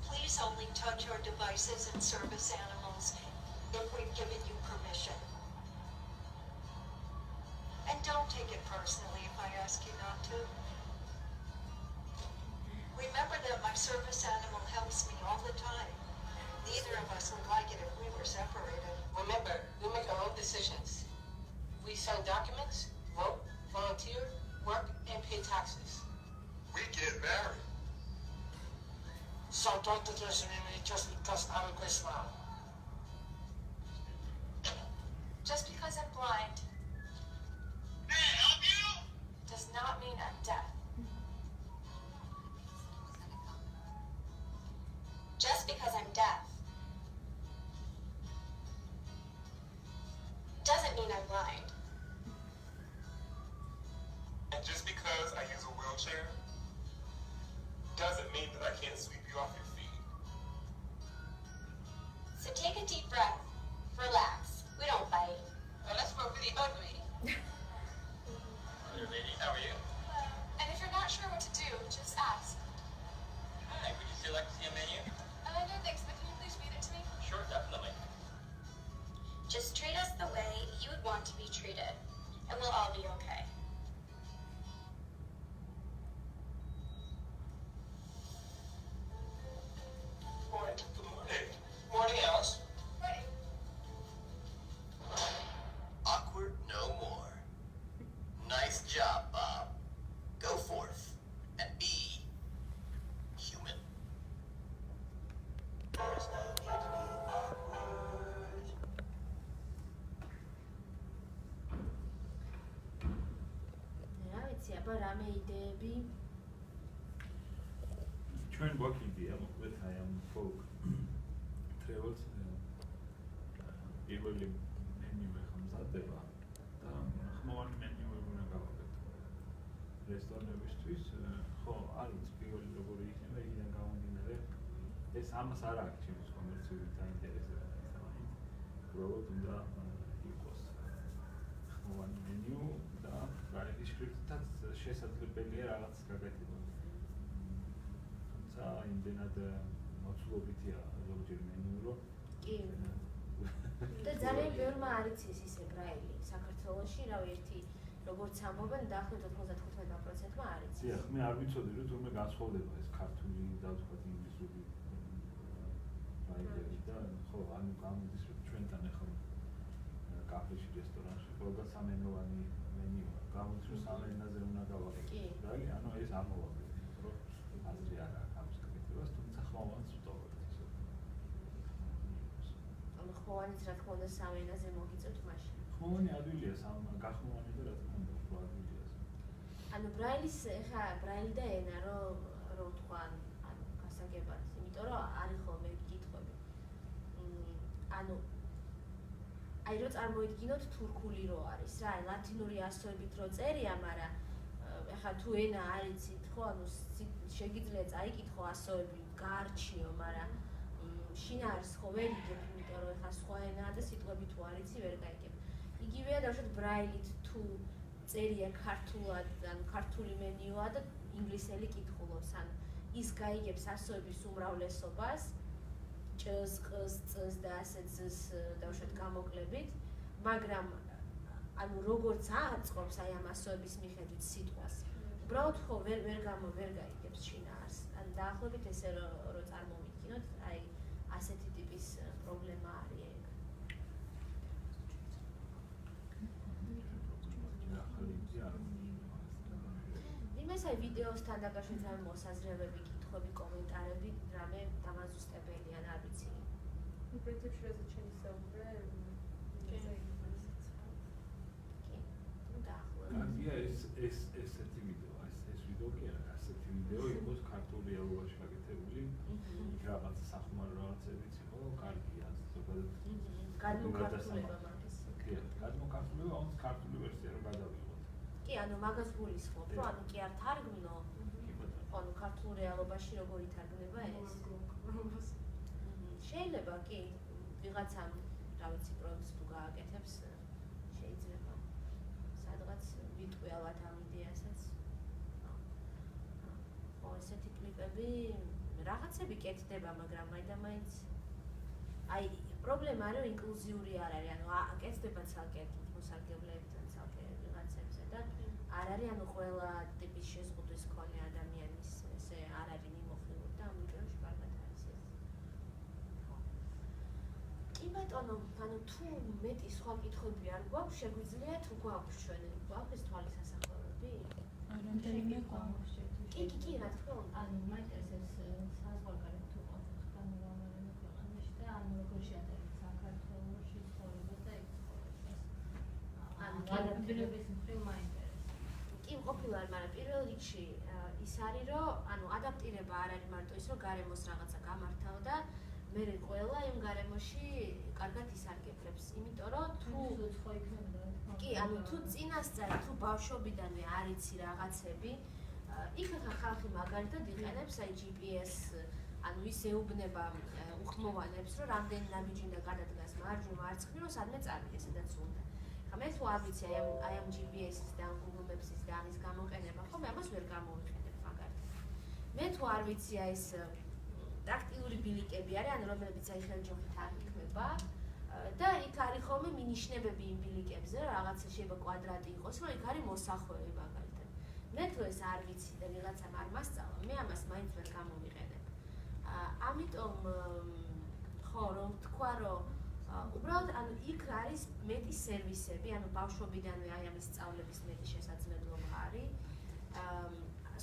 Please only touch your devices and service animals if we've given you permission. And don't take it personally if I ask you not to. Remember that my service animal helps me all the time. Neither of us would like it if we were separated. Remember, we make our own decisions. We sign documents, vote, volunteer, work, and pay taxes. We get married. So don't address me just because I'm a great smile. Just because I'm blind May I help you? does not mean I'm deaf. Just because I'm deaf doesn't mean I'm blind. And just because I use a wheelchair doesn't mean that I can't sweep you off your feet. So take a deep breath, relax. We don't fight. Now let's go really ugly. Hello, lady. How are you? And if you're not sure what to do, just ask. Hi. Would you still like to see a menu? No thanks, but can you please read it to me? Sure, definitely. Just treat us the way you would want to be treated, and we'll all be okay. Morning. Good morning. Morning, Alice. Ready. Awkward no more. Nice job, Bob. Go forth and be human. There's no need to be awkward. რა ვიცი, აბა რამე იდეები? ჩვენ გვაქვს იდეა, მოკლედ აი ამ folk travels პირველი მენიუ ახლა მზადდება და ხმოვანი მენიუები უნდა გავაკეთო რესტორნებისთვის. ხო, არის პირველი როგორი იქნება, იქიდან გამომდინარე ეს ამას არ აქვს ჩემს კომერციული დაინტერესება ისევაით. უბრალოდ უნდა იყოს ხმოვანი მენიუ და გაიგე შრიფტითაც შესაძლებელია რაღაც გაკეთება. იმდენად მოცულობითია ზოგჯერ მენიუ, რომ კი. და ძალიან ბევრმა არ იცის ისე ბრაილი საქართველოში, რავი, ერთი როგორც ამბობენ, დაახლოებით 95%-მა არ იცის. დიახ, მე არ ვიცოდი, რომ თურმე განსხვავდება ეს ქართული და თქვათ ინგლისური ბრაილები და ხო, ანუ გამოდის, რომ ჩვენთან ახლა კაფეში, რესტორანში ყველგან სამენოვანი მენიუა. გამოდის, რომ სამ ენაზე უნდა გავაკეთოთ. ბრაილი, ანუ ეს ამოვაკეთეთ, რომ აზრი არ აქვს ამის გაკეთებას, თუმცა ხმოვანს ვტოვებთ ისე. ანუ ხმოვანიც რა თქმა უნდა სამ ენაზე მოგიწევთ მაშინ. ხმოვანი ადვილია, გახმოვანი და რა თქმა უნდა, უფრო ადვილია. ანუ ბრაილის ეხა ბრაილი და ენა რო თქვა, ანუ გასაგებად, იმიტომ რომ არის ხოლმე კითხვები. ანუ აი რო წარმოიდგინოთ თურქული რო არის რა, ლათინური ასოებით რო წერია, მაგრამ ეხა თუ ენა არ იცით, ხო, ანუ შეგიძლია წაიკითხო ასოები, გაარჩიო, მაგრამ შინაარს ხო ვერ იგებ, იმიტომ რომ ეხლა სხვა ენაა და სიტყვები თუ არ იცი ვერ გაიგებ. იგივეა დავუშვათ ბრაილით თუ წერია ქართულად, ან ქართული მენიუა და ინგლისელი კითხულობს, ან ის გაიგებს ასოების უმრავლესობას, ჭ-ს, ყ-ს, წ-ს და ასე ძ-ს დავუშვათ გამოკლებით, მაგრამ ანუ როგორც აწყობს აი ამ ასოების მიხედვით სიტყვას, უბრალოდ ხო ვერ გაიგებს შინაარს. ან დაახლოებით ესე რომ წარმოვიდგინოთ, აი ასეთი ტიპის პრობლემა არის ეგ. იმას აი ვიდეოსთან დაკავშირებით რამე მოსაზრებები, კითხვები, კომენტარები, რამე დამაზუსტებელი ან არ ვიცი. პრინციპში რაზეც შევისაუბრე, კარგია ესეთი ვიდეო, ეს ვიდეო კი არა, ასეთი ვიდეო იყოს ქართულ რეალობაში გაკეთებული, იქ რაღაც სახმარო რაღაცებიც იყო, კარგია, ზოგადად გადმოქართულება მაგის. კი, გადმოქართულება, όμως ქართული ვერსია რომ გადავიღოთ. კი, ანუ მაგას გულისხმობ, რომ ანუ კი არ თარგმნო, ანუ ქართულ რეალობაში როგორ ითარგმნება ეს. შეიძლება კი, ვიღაცამ, რა ვიცი, პროექტს თუ გააკეთებს, შეიძლება სადღაც ვიტყვი ალბათ ამ იდეასაც. ხო, ესეთი კლიპები, რაღაცები კეთდება, მაგრამ მაინც აი პრობლემა არის, რომ ინკლუზიური არ არის, ანუ კეთდება ცალკე მოსარგებლებთან, ცალკე ვიღაცებზე და არ არის ანუ ყველა ტიპის შეზღუდვის მქონე ადამიანის ესე არ არის მიმოხილული და ამ ვიდეოში კარგად არის ეს. კი ბატონო, ანუ თუ მეტი სხვა კითხვები არ გვაქვს, შეგვიძლია თუ გვაქვს ჩვენ გვაქვს ეს თვალისასახმელები? რამდენიმე გვაქვს. კი, რა თქმა უნდა. ანუ მაინტერესებს საზღვარგარეთ თუ ყოფილიყავ რომელიმე ქვეყანაში და ანუ როგორ შეადარეთ საქართველოში ცხოვრება და იქ ცხოვრებას. ანუ ადაპტირების მხრივ მაინტერესებს. კი, ყოფილა, მაგრამ პირველ რიგში ის არის, რომ ანუ ადაპტირება არ არის მარტო ის, რომ გარემოს რაღაცა გამართავ და მე ყველა იმ გარემოში კარგად ისარგებლებს, იმიტომ რომ თუ ხო იქნება და კი, ანუ თუ წინასწარ თუ ბავშვობიდანვე არ იცი რაღაცები, იქ ხალხი მაგალითად იყენებს აი GPS, ანუ ის ეუბნება უხმოვანებს, რომ რამდენი ნაბიჯი უნდა გადადგას მარჯვნივ მარცხნივ, რომ სადმე წავიდეს, სადაც უნდა. ხა მე თუ არ ვიცი აი ამ GPS-ის და Google Maps-ის და ამის გამოყენება, ხომ ამას ვერ გამოვიყენებ მაგალითად. მე თუ არ ვიცი აი ეს ტაქტილური ბილიკები არის, ანუ რომლებიც აი ხელჯოხით არ იქმება და იქ არის ხოლმე მინიშნებები იმ ბილიკებზე, რაღაცა შეიძლება კვადრატი იყოს, რომ იქ არის მოსახვევი მაგალითად. მე თუ ეს არ ვიცი და ვიღაცამ არ მასწავლა, მე ამას მაინც ვერ გამოვიყენებ. ამიტომ ხო, რომ თქვა, რომ უბრალოდ ანუ იქ არის მეტი სერვისები, ანუ ბავშვობიდანვე აი ამის სწავლების მეტი შესაძლებლობა არის.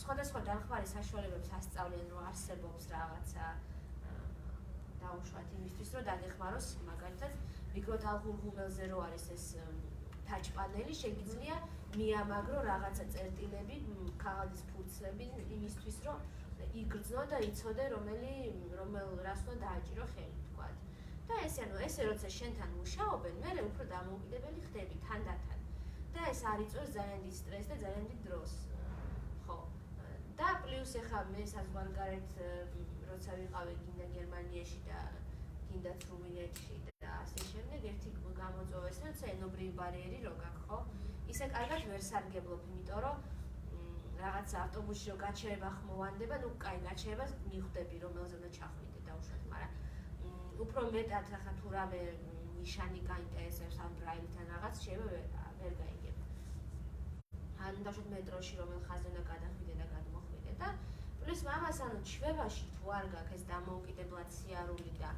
სხვადასხვა დახმარის საშუალებებს ასწავლიან, რომ არსებობს რაღაცა დაუშვათ იმისთვის, რომ დაგეხმაროს მაგალითად მიკროტალღურ ღუმელზე რო არის ეს touch panel-ი, შეგიძლია მიამაგრო რაღაცა წერტილები, ქაღალდის ფურცლები იმისთვის, რომ იგრძნო და იცოდე რომელ რას უნდა დააჭირო ხელი, თქვათ. და ესე ანუ ესე როცა შენთან მუშაობენ, მე უფრო დამოუკიდებელი ხდები თანდათან. და ეს არ იწვევს ძალიან დიდ სტრესს და ძალიან დიდ დროს. ხო. და პლუს ეხლა მე საზღვარგარეთ როცა ვიყავი გინდა გერმანიაში და გინდაც რუმინეთში და ასე შემდეგ, ერთი გამოწვევა ეს, როცა ენობრივი ბარიერი რო გაქვს, ხო? ისე კარგად ვერ სარგებლობ, იმიტომ რომ რაღაც ავტობუსში რო გაჩერება ხმოვანდება, ნუ კაი გაჩერებას მიხვდები, რომელზე უნდა ჩახვიდე დაუშვათ, მაგრამ უფრო მეტად ახლა თუ რამე ნიშანი გაინტერესებს ამ ბრაილთან რაღაც, შეიძლება ვერ გაიგებ. ან დაუშვათ მეტროში რომელ ხაზზე უნდა გადახვიდე და გადმოხვიდე და პლუს ამას ანუ ჩვევაში თუ არ გაქვს ეს დამოუკიდებლად სიარული და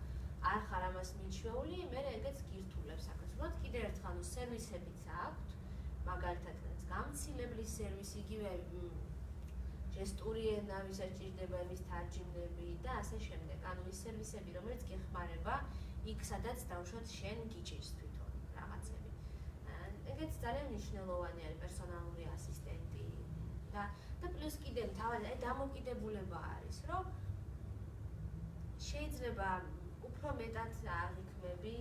არ ხარ ამას მიჩვეული, მე ეგეც გირთულებს აქაც. ვთქვათ, კიდევ ერთხელ ანუ სერვისებიც აქვთ, მაგალითად გამცილებლის სერვისი, იგივე ჟესტური ენა, ვისაც ჭირდება იმის თარჯიმნები და ასე შემდეგ. ანუ ის სერვისები, რომელიც გეხმარება იქ, სადაც დავუშვათ შენ გიჭირს თვითონ რაღაცები. ეგეც ძალიან მნიშვნელოვანი არის პერსონალური ასისტენტი და პლუს კიდევ თავად აი დამოკიდებულება არის, რომ შეიძლება უფრო მეტად აღიქმები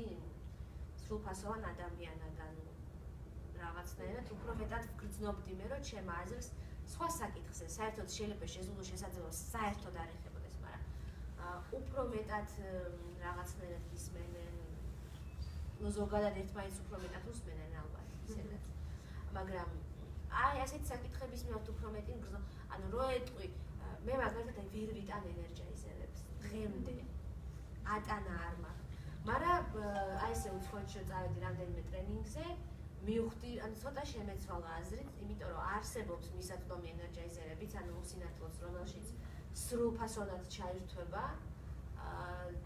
სრულფასოვან ადამიანად, ანუ რაღაცნაირად უფრო მეტად ვგრძნობდი მე, რომ ჩემ აზრს სხვა საკითხზე საერთოდ შეიძლება შეზღუდულ შესაძლებლობას საერთოდ არ ეხებოდეს, მაგრამ უფრო მეტად რაღაცნაირად ისმენენ, ну ზოგადად ერთმანეთს უფრო მეტად უსმენენ ალბათ ისედაც. მაგრამ აი ასეთი საკითხების მიმართ უფრო მეტი მგრძნობა, ანუ რო ეტყვი, მე მაგალითად ვერ ვიტან ენერგიზერებს დღემდე. ატანა არ მაქვს. მაგრამ აი ესე უცხოეთში რომ წავედი რამდენიმე ტრენინგზე, მივხვდი, ანუ ცოტა შემეცვალა აზრით, იმიტომ რომ არსებობს მისაწვდომი ენერგიზერებიც, ანუ უსინათლოც, რომელშიც სრულფასოვნად ჩაირთვება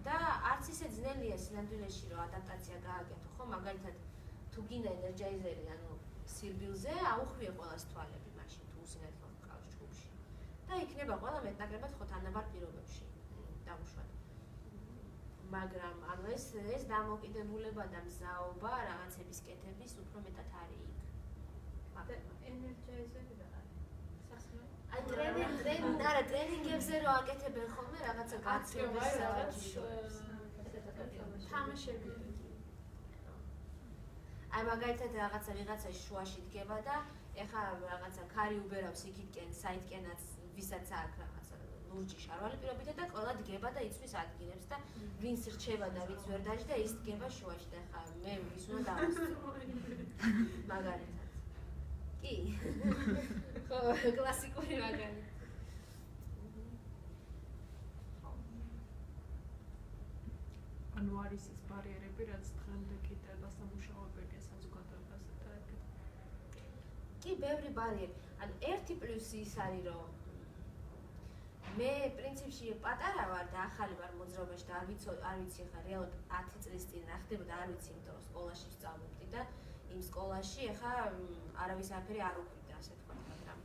და არც ისე ძნელია სინამდვილეში რომ ადაპტაცია გააკეთო, ხო, მაგალითად თუ გინდა ენერგიზერი, ანუ სირბილზე აუხვიე ყველას თვალები მაშინ თუ უსინათლო მყავს ჯგუფში. და იქნება ყველა მეტნაკლებად ხო თანაბარ პირობებში დამუშავება. მაგრამ ანუ ეს დამოკიდებულება და მზაობა რაღაცების კეთების უფრო მეტად არის იქ. ენერგიზერი რა არის? აი ტრენინგებზე რო აკეთებენ ხოლმე რაღაცა გაცილების საჭიროებს. თამაშები. აი მაგალითად რაღაცა ვიღაცა შუაში დგება და ეხლა რაღაცა ქარი უბერავს იქითკენ, საითკენაც ვისაც აქვს რაღაცა ლურჯი შარვალი პირობითა და ყველა დგება და იცვის ადგილებს და ვინც რჩება და ვინც ვერ დაждდა ის დგება შუაში და ეხლა მე ვის უნდა დავასწრო. მაგალითად. კი. ხო, კლასიკური მაგალითი. ანუ არის ის ბარიერები, რაც დღემდე კიდევ დასამუშავებელია საზოგადოებასა და ეგეთ. კი, ბევრი ბარიერი. ანუ ერთი პლუსი ის არის, რომ მე პრინციპში პატარა ვარ და ახალი ვარ მოძრაობაში და არ ვიცი ხა რეალურად 10 წლის წინ რა ხდებოდა, არ ვიცი, იმიტომ რომ სკოლაში ვსწავლობდი და იმ სკოლაში ხა არავის არაფერი არ უყვირდა, ასე თქვა, მაგრამ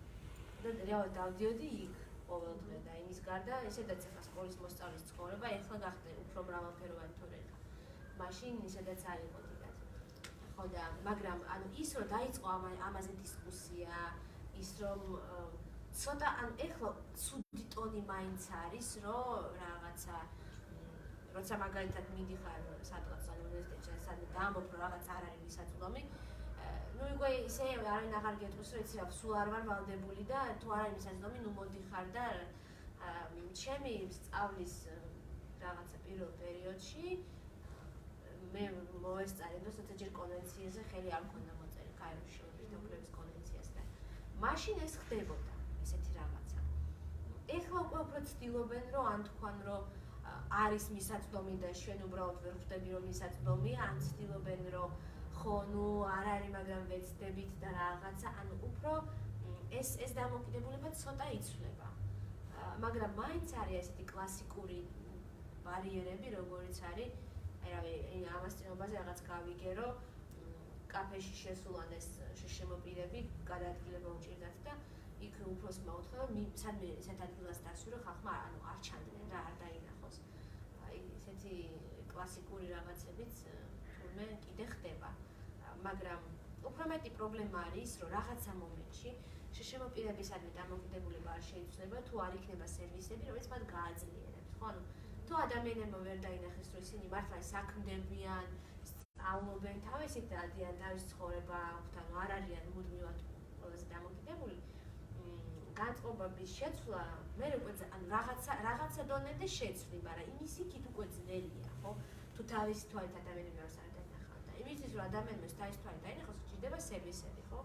და რეალურად დავდიოდი იქ ყოველდღე და იმის გარდა ესედაც ხა სკოლის მოსწავლის ცხოვრება ეხლა გახდა უფრო მრავალფეროვანი თორე ხა მაშინ ისედაც არ იყო დიდად. ხო და მაგრამ ანუ ის რომ დაიწყო ამაზე დისკუსია, ის რომ ცოტა ან ეხლა ცუდი ტონი მაინც არის, რომ რაღაცა როცა მაგალითად მიდიხარ სადღაც უნივერსიტეტში, სადაც დაამოფრო რაღაც არ არის მისაწვდომი, ну უკვე ისე არავინ აღარ გეტყვის, რომ იცი რა, სულ არ ვარ ვალდებული და თუ არ არის მისაწვდომი, ну მოდიხარ და ჩემი სწავლის რაღაცა პირველ პერიოდში მე მოესწარი და ცოტაჯერ კონვენციაზე ხელი არ მქონდა მოწერი, კაიროში შეუერთებლების კონვენციას და მაშინ ეს ხდებოდა. ესეთი რაღაცა. ეხლა უფრო ცდილობენ რომ ან თქვან რომ არის მისაწვდომი და ჩვენ უბრალოდ ვერ ხვდები რომ მისაწვდომია, ან ცდილობენ რომ ხო, ნუ არ არის, მაგრამ ვეცდებით და რაღაცა, ანუ უფრო ეს დამოკიდებულება ცოტა იცვლება. მაგრამ მაინც არის ესეთი კლასიკური ბარიერები, როგორიც არის, აი რავი, ამას წინობაზე რაღაც გავიგე, რომ კაფეში შესულან ეს შემოპირები გადაადგილება უჭირდათ და იქ უფროსმა უთხრა, სადმე ესეთ ადგილას დასვი, რომ ხალხმა ანუ არ ჩანდნენ და არ დაინახოს. აი ესეთი კლასიკური რაღაცებიც თურმე კიდე ხდება. მაგრამ უფრო მეტი პრობლემა არის, რომ რაღაცა მომენტში შემოპირებისადმი დამოკიდებულება არ შეიცვლება, თუ არ იქნება სერვისები, რომელიც მათ გააძლიერებს, ხო? ანუ თუ ადამიანებმა ვერ დაინახეს, რომ ისინი მართლა საქმდებიან, სწავლობენ, თავისით დადიან თავის ცხოვრება აქვთ, ანუ არ არიან მუდმივად ყველაზე დამოკიდებული, განწყობების შეცვლა, მე უკვე ანუ რაღაცა დონემდე შეცვლი, მაგრამ იმის იქით უკვე ძნელია, ხო? თუ თავისი თვალით ადამიანები არ დაინახავთ და იმისთვის რომ ადამიანებს თავის თვალით დაინახოს, სჭირდება სერვისები, ხო?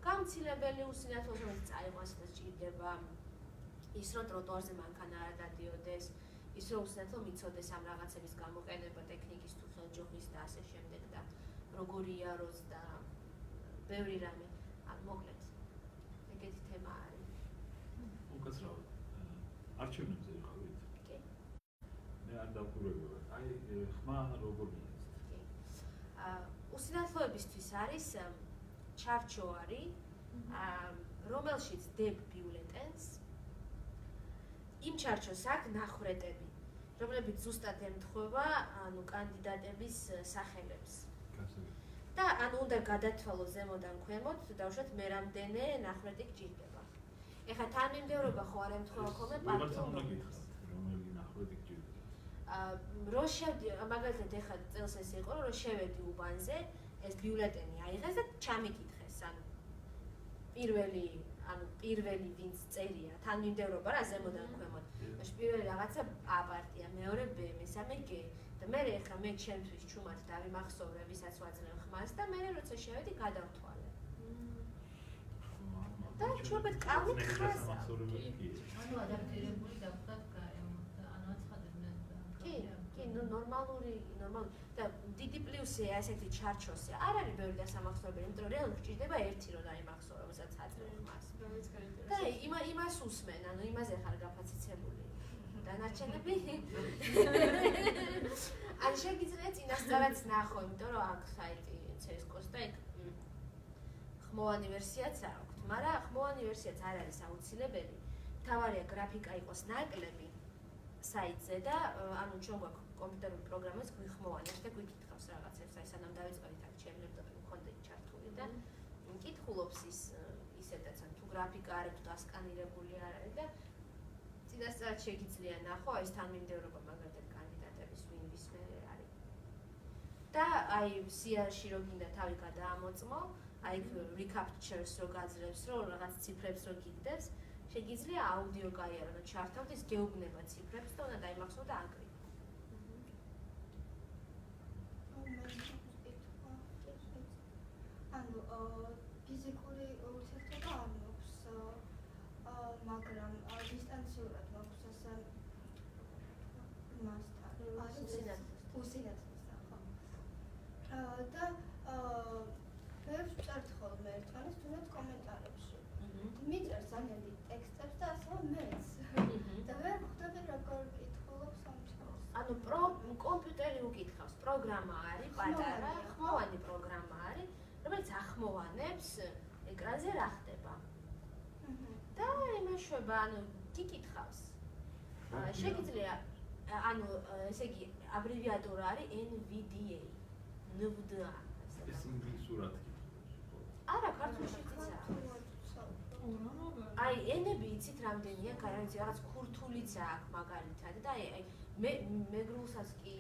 გამცილებელი უსინათლოს, რომელიც წაიყვანს და სჭირდება ის რომ ტროტუარზე მანქანა არ დადიოდეს, ის რომ უსინათლო მიცოდეს ამ რაღაცების გამოყენება ტექნიკის თუ ხელჯოხის და ასე შემდეგ და როგორ იაროს და ბევრი რამე. ან მოკლედ ეგეთი თემა არის. უკაცრავად. არჩევნებზე ხარით? კი. მე არ დავყურებია. აი ხმა როგორ მიეცეთ? კი. უსინათლოებისთვის არის ჩარჩოარი, რომელშიც დებთ ბიულეტენს. იმ ჩარჩოს აქვს ნახრეტები, რომლებიც ზუსტად ემთხვევა ანუ კანდიდატების სახელებს. და ანუ უნდა გადათვალო ზემოდან ქვემოთ, დავუშვათ მე რამდენი ნახრეტი გჭირდება. ეხლა თანმიმდევრობა ხო არ ემთხვევა ხოლმე პარტიულობას. რომელი ნახრეტი გჭირდება? რო მაგალითად ეხლა წელს ეს იყო, რომ შევედი უბანზე, ეს ბიულეტენი აიღეს და ჩამიკითხეს, ანუ პირველი ანუ პირველი ვინც წერია, თანმიმდევრობა რა ზემოდან ქვემოთ. მაშინ პირველი რაღაცა A პარტია, მეორე B, მესამე G და მე ეხლა მე ჩემთვის ჩუმად დავიმახსოვრე, ვისაც ვაძლევ ხმას და მე როცა შევედი გადავთვალე. და ჩვენებად კალმით ხაზა. ანუ ადაპტირებული დავხდათ გარემოთ და ანუ აცხადებდნენ და კი, ნუ ნორმალური და დიდი პლუსია ასეთი ჩარჩოსი. არ არის ბევრი დასამახსოვრებელი, იმიტომ რომ რეალურად გჭირდება ერთი რომ დაიმახსოვრო, რომელსაც აძლევ ხმას. და იმას უსმენ, ანუ იმაზე ხარ გაფაციცებული. დანარჩენები ან შეგიძლია წინასწარაც ნახო, იმიტომ რომ აქ საიტი CSGO-ს და იქ ხმოვანი ვერსიაც აქვს, მაგრამ ხმოვანი ვერსიაც არ არის აუცილებელი. თავარია გრაფიკა იყოს ნაკლები საიტზე და ანუ ჩვენ გვაქვს კომპიუტერული პროგრამაც გვიხმოვანებს და გვიკითხავს რაღაცებს, აი სანამ დავიწყებთ აქ ჩემ ლეპტოპი მქონდა ჩართული და მკითხულობს ისედაც ან თუ გრაფიკა არ აქვს დასკანირებული არ არის და წინასწარ შეგიძლია ნახო აი ეს თანმიმდევრობა მაგალითად კანდიდატების ვინ ვისმე არის. და აი სიაში რო გინდა თავი გადაამოწმო, აი recaptures რო გაძლევს, რო რაღაც ციფრებს რო გიგდებს, შეგიძლია აუდიო გაიარო და ჩართავთ ის გეუბნება ციფრებს და უნდა დაიმახსოვრო და აკრიფო. ანუ ფიზიკური ურთიერთობა არ მაქვს, მაგრამ დისტანციურად მაქვს ასე მასთან. უსინათლოსთან, ხო. და მე ვწერთ ხოლმე ერთმანეთს თუნდაც კომენტარებში. მიწერს ძალიან დიდ ტექსტებს და ასევე მეც. და ვერ ხვდები როგორ კითხულობს ამ ჩავს. ანუ კომპიუტერი უკითხავს, პროგრამა არის პატარა, ხმოვანი პროგრამა არის, რომელიც ახმოვანებს ეკრანზე რა ხდება. და იმეშვება, ანუ გიკითხავს. შეგიძლია ანუ ესე იგი აბრევიატურა არის NVDA. NVDA. ეს ინგლისურად კითხულობს. არა, ქართულშიც იცი. აი, ენები იცით რამდენია, გარანტია რაღაც ქურთულიც აქვს მაგალითად და აი მეგრულსაც კი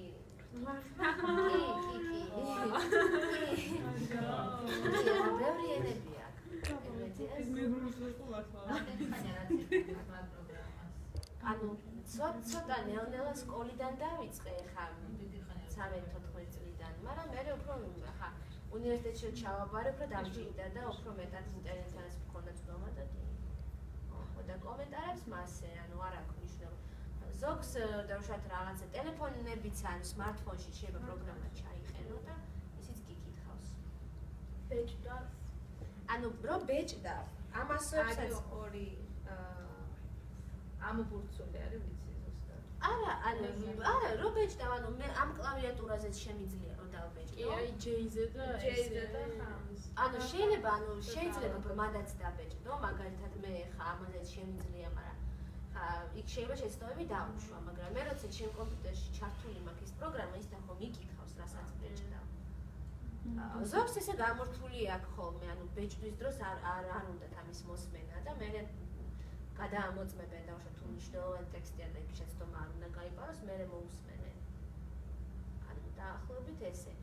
ბევრი ენები აქვს. მეგრულს ვიყურებთ. ანუ ცოტა ნელ-ნელა სკოლიდან დავიწყე ხა 13-14 წლიდან, მაგრამ მე უფრო ხა უნივერსიტეტში ჩავაბარებ და დამჭირდა და უფრო მეტად ინტერესს მქონდა ცნობა და და კომენტარებს მასე, ანუ არ აქვს მნიშვნელობა. ზოგს დავუშვათ რაღაცა ტელეფონებიც ან smartphone-ში შეიძლება პროგრამა ჩაიყენო და ისიც გიკითხავს. ბეჭდა. ანუ რო ბეჭდა, ამასოებსაც ორი ამობურცული არის ვიცი ზუსტად. არა, რო ბეჭდა, ანუ მე ამ კლავიატურაზეც შემიძლია რომ დავბეჭდო. კი, აი J-ზე და S-ზე და ხამს. ანუ შეიძლება მანდაც დაბეჭდო, მაგალითად მე ხა ამაზეც შემიძლია, მაგრამ ხა იქ შეიძლება შეცდომები დავუშვა, მაგრამ მე როცა ჩემ კომპიუტერში ჩართული მაქვს ის პროგრამა, ის თქო მიკითხავს, რასაც ბეჭდა. ზოგს ესე გამორთული აქვს ხოლმე, ანუ ბეჭდვის დროს არ უნდათ ამის მოსმენა და მე გადაამოწმებენ დავუშვათ თუ მნიშვნელოვანი ტექსტია და იქ შეცდომა არ უნდა გაიპაროს, მე მოусმენენ. ანუ დაახლოებით ესე.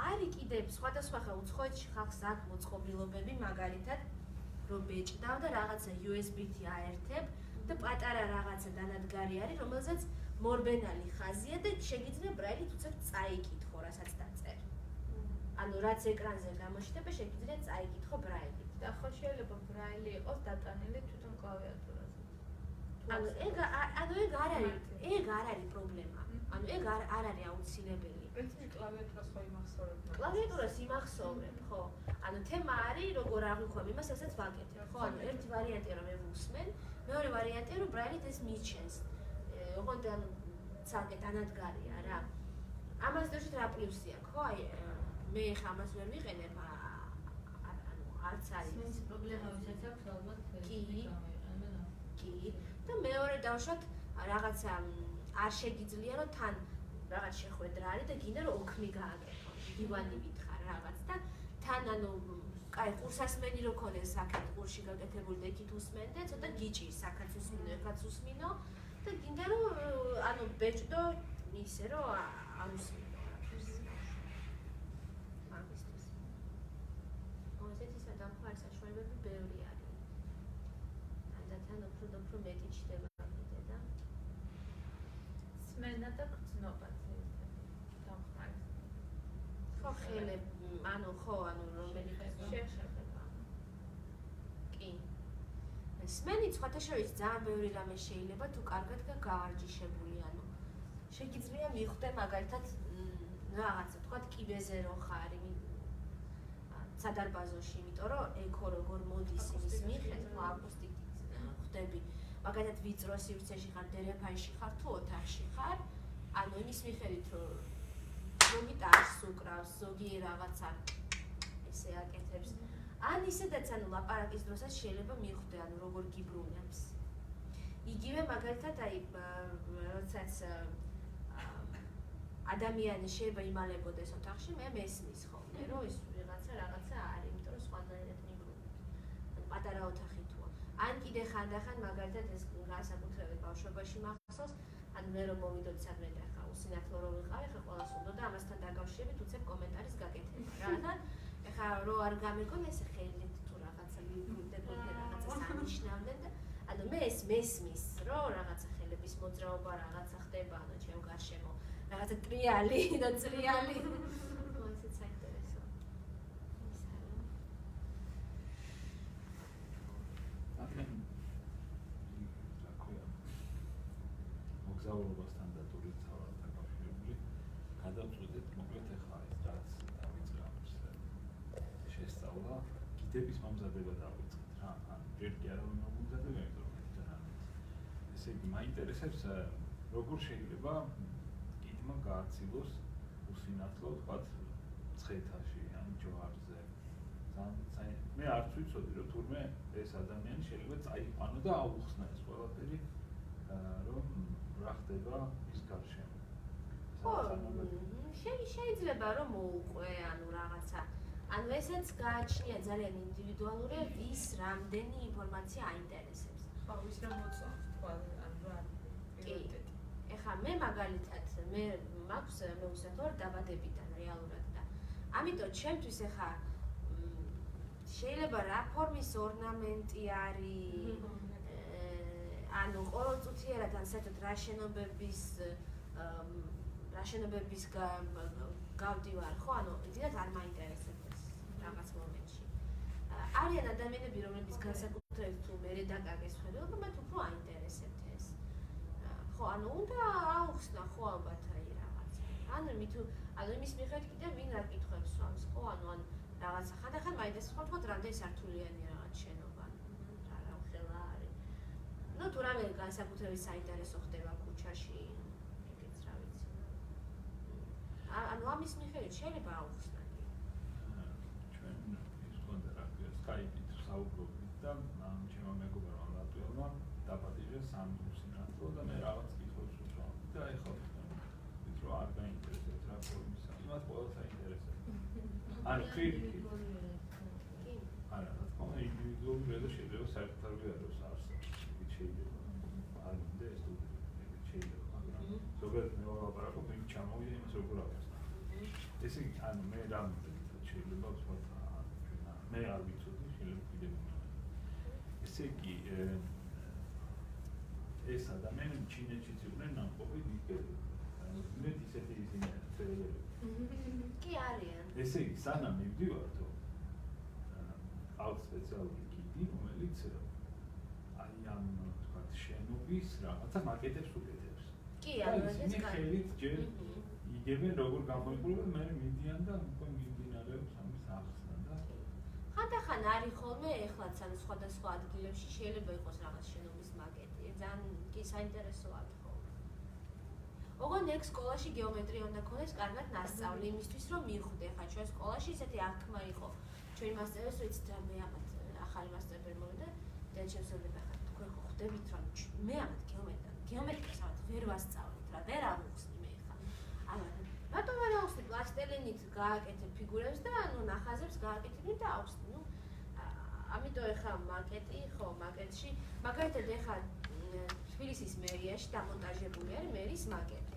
არის კიდევ სხვადასხვა უცხოეთში ხალხს აქვს მოწყობილობები, მაგალითად, რომ ბეჭდავ და რაღაცა USB-ით აერთებ და პატარა რაღაცა დანადგარი არის, რომელზეც მორბენალი ხაზია და შეგიძლია ბრაილით უცებ წაიკითხო, რასაც დაწერ. ანუ რაც ეკრანზე გამოჩნდება, შეგიძლია წაიკითხო ბრაილით. და ხო შეიძლება ბრაილი იყოს დატანილი თვითონ კლავიატურაზე. ანუ ეგ არ არის პრობლემა. ანუ ეგ არ არის აუცილებელი. პრინციპი კლავიატურას ხო იმახსოვრებ. კლავიატურას იმახსოვრებ, ხო. ანუ თემა არის როგორ აღვიქვამ იმას, რასაც ვაკეთებ, ხო? ანუ ერთი ვარიანტია რომ მე ვუსმენ, მეორე ვარიანტია რომ ბრაილით ეს მიჩენს. ოღონდ ანუ ცალკე დანადგარია რა. ამას დაშით რა პლუსი აქვს, ხო? აი მე ხა ამას ვერ ვიყენებ, ანუ არც არის ეს პრობლემებიც აქვს ალბათ. კი. და მეორე დავუშვათ რაღაცა არ შეგიძლია რომ თან რაღაც შეხვედრა არის და გინდა რომ ოქმი გააკეთო. დივანი ვითხარ რაღაც და თან ანუ კაი ყურსასმენი რო ქონდეს აქეთ ყურში გაკეთებული და იქით usmende, ცოტა გიჭირს აქაც usმინო, ეხაც usმინო და გინდა რომ ანუ ბეჭდო ისე რომ არ usმინო მაგისტრის. ესეთი სადამხარ საშუალებები ბევრი არის. თან უფრო მეტი ჩდება კიდე და სმენა და გრძნობა ხო ხელები რომელი შეხება კი სმენით სხვათა შორის ძალიან ბევრი რამე შეიძლება თუ კარგად გაარჯიშებული შეგიძლია მიხვდე მაგალითად რაღაცა თქვა კიბეზე რო ხარ სადარბაზოში იმიტომ რომ ეკო როგორ მოდის იმის მიხედვით აკუსტიკით ხვდები მაგალითად ვიწრო სივრცეში ხარ დერეფანში ხარ თუ ოთახში ხარ ანუ იმის მიხედვით რომ ზოგი ტარს უკრავს ზოგი რაღაცა ესე აკეთებს ან ისედაც ლაპარაკის დროსაც შეიძლება მიხვდე როგორ გიბრუნებს იგივე მაგალითად როდესაც ადამიანი შეიძლება იმალებოდეს ოთახში მე მესმის ხოლმე რომ ის რაღაცა არის იმიტომ რომ სხვანაირად მიბრუნებს პატარა ოთახი თუა ან კიდე ხანდახან მაგალითად ეს განსაკუთრებით ბავშვობაში მახსოვს ან მე რომ მოვიდოდი სადმე და ხა უსინათლო რომ ვიყავი ხა ყველას უნდა და ამასთან დაკავშირებით უცებ კომენტარის გაკეთება რა და ეხა რო არ გამეგონ ეს ხელით თუ რაღაცა მიგვიდებოდი რაღაცა სანიშნავდნენ და ანუ მე ეს მესმის რომ რაღაცა ხელების მოძრაობა რაღაცა ხდება ანუ ჩემ გარშემო რაღაცა ტრიალი და წრიალი ისეც საინტერესოა მოგზაურობასთან და ტურიზმთან დაკავშირებული გადავწყვეტეთ მოკლედ ახლა ეს რაც დავიწყებს შესწავლა კიდების მომზადება დავიწყეთ რა ან ჯერ კი არ მომზადება იმიტომ რომ ესე იგი მაინტერესებს როგორ შეიძლება კიდმა გააცილოს უსინათლო თქვათ ცხეთაში ან ჯვარზე მე არც ვიცოდი რომ თურმე ეს ადამიანი შეიძლება წაიყვანო და აუხსნა ეს ყველაფერი რომ რა ხდება ის გარშემო შეიძლება რომ მოუყვე ანუ რაღაცა ანუ ესეც გააჩნია ძალიან ინდივიდუალური ვის რამდენი ინფორმაცია აინტერესებს ხო ვის რა მოწონს თქვა ანუ რა პრიორიტეტი ეხა მე მაგალითად მე მაქვს მე უსახურ დაბადებიდან რეალურად და ამიტომ ჩემთვის ეხა შეიძლება რა ფორმის ორნამენტი არის ანუ ყოველწუთიერად ან საერთოდ რა შენობების გავდივარ ხო ანუ დიდად არ მაინტერესებს რაღაც მომენტში არიან ადამიანები რომლებიც განსაკუთრებით თუ მე დაკარგეს ხედავთ მათ უფრო აინტერესებთ ეს ხო ანუ უნდა აუხსნა ხო ალბათ აი რაღაცა ანუ იმის მიხედვით კიდე ვინ რა კითხვებს სვამს ხო ანუ რაღაცა ხანდახან მაინტერესებს ხო თქვა რამდენი სართულიანი რაღაც შენობა რა ხელა არის ну თუ რამე განსაკუთრებით საინტერესო ხდება ქუჩაში ეგეც რა ვიცი ანუ ამის მიხედვით შეიძლება აუხსნა ჩვენ ის კონდა რა სკაიპით საუბრობთ და ჩემო მეგობარმა ლატვიელმა დაპატიჟა სამი უსინათლო და მე რაღაც კითხვებს უშავდი და ეხლა ვთქვით რომ არ გაინტერესებს რა ფორმისა იმას ყველას აინტერესებს ანუ კრიტიკი არა რა თქმა უნდა ინდივიდუალური რედო შეიძლება საერთოდ არ არის შეიძლება არ უნდა ეს შეიძლება მაგრამ ზოგადად მე ვაპარაკობ იმ ჩამოვიდა იმას როგორ აუხსნა ესე იგი ანუ მე რამდენად შეიძლება ვთქვა მე არ ვიცოდი შეიძლება კიდევ ესე იგი ეს ადამიანები ჩინეთშიც იყვნენ ნამყოფი დიდები მე ისეთი ისინი წერილები კი არიან ესე იგი სანამ მივდივართო ყავს სპეციალური კიტი რომელიც აი ამ თქვათ შენობის რაღაცა მაკეტებს უკეთებს კი ანუ ეს ხელით ჯერ იგებენ როგორ გამოიყურებენ მე მიდიან და უკვე მიმდინარეობს ამის ახსნა და ხანდახან არის ხოლმე ეხლაც ან სხვადასხვა ადგილებში შეიძლება იყოს რაღაც შენობის მაკეტი ძალიან კი საინტერესო არის ხოლმე ოღონდ ეგ სკოლაში გეომეტრია უნდა ქონდეს კარგად ნასწავლი იმისთვის რომ მიხვდე ხა ჩვენ სკოლაში ისეთი აღქმა იყო ჩვენი მასწავლებელს ვიცით რა მე ამათ ახალი მასწავლებელი მოვიდა და შემსწავლება ხა თქვენ ხო ხვდებით რომ მე ამათ გეომეტრიას ამათ ვერ ვასწავლეთ რა ვერ ავუხსნი მე ხა ანუ რატომ არ ავუხსნი პლასტელინით გააკეთე ფიგურებს და ანუ ნახაზებს გააკეთე და ავუხსნი ნუ ამიტომ ეხა მაკეტი ხო მაკეტში მაგალითად ეხა თბილისის მერიაში დამონტაჟებული არის მერის მაკეტი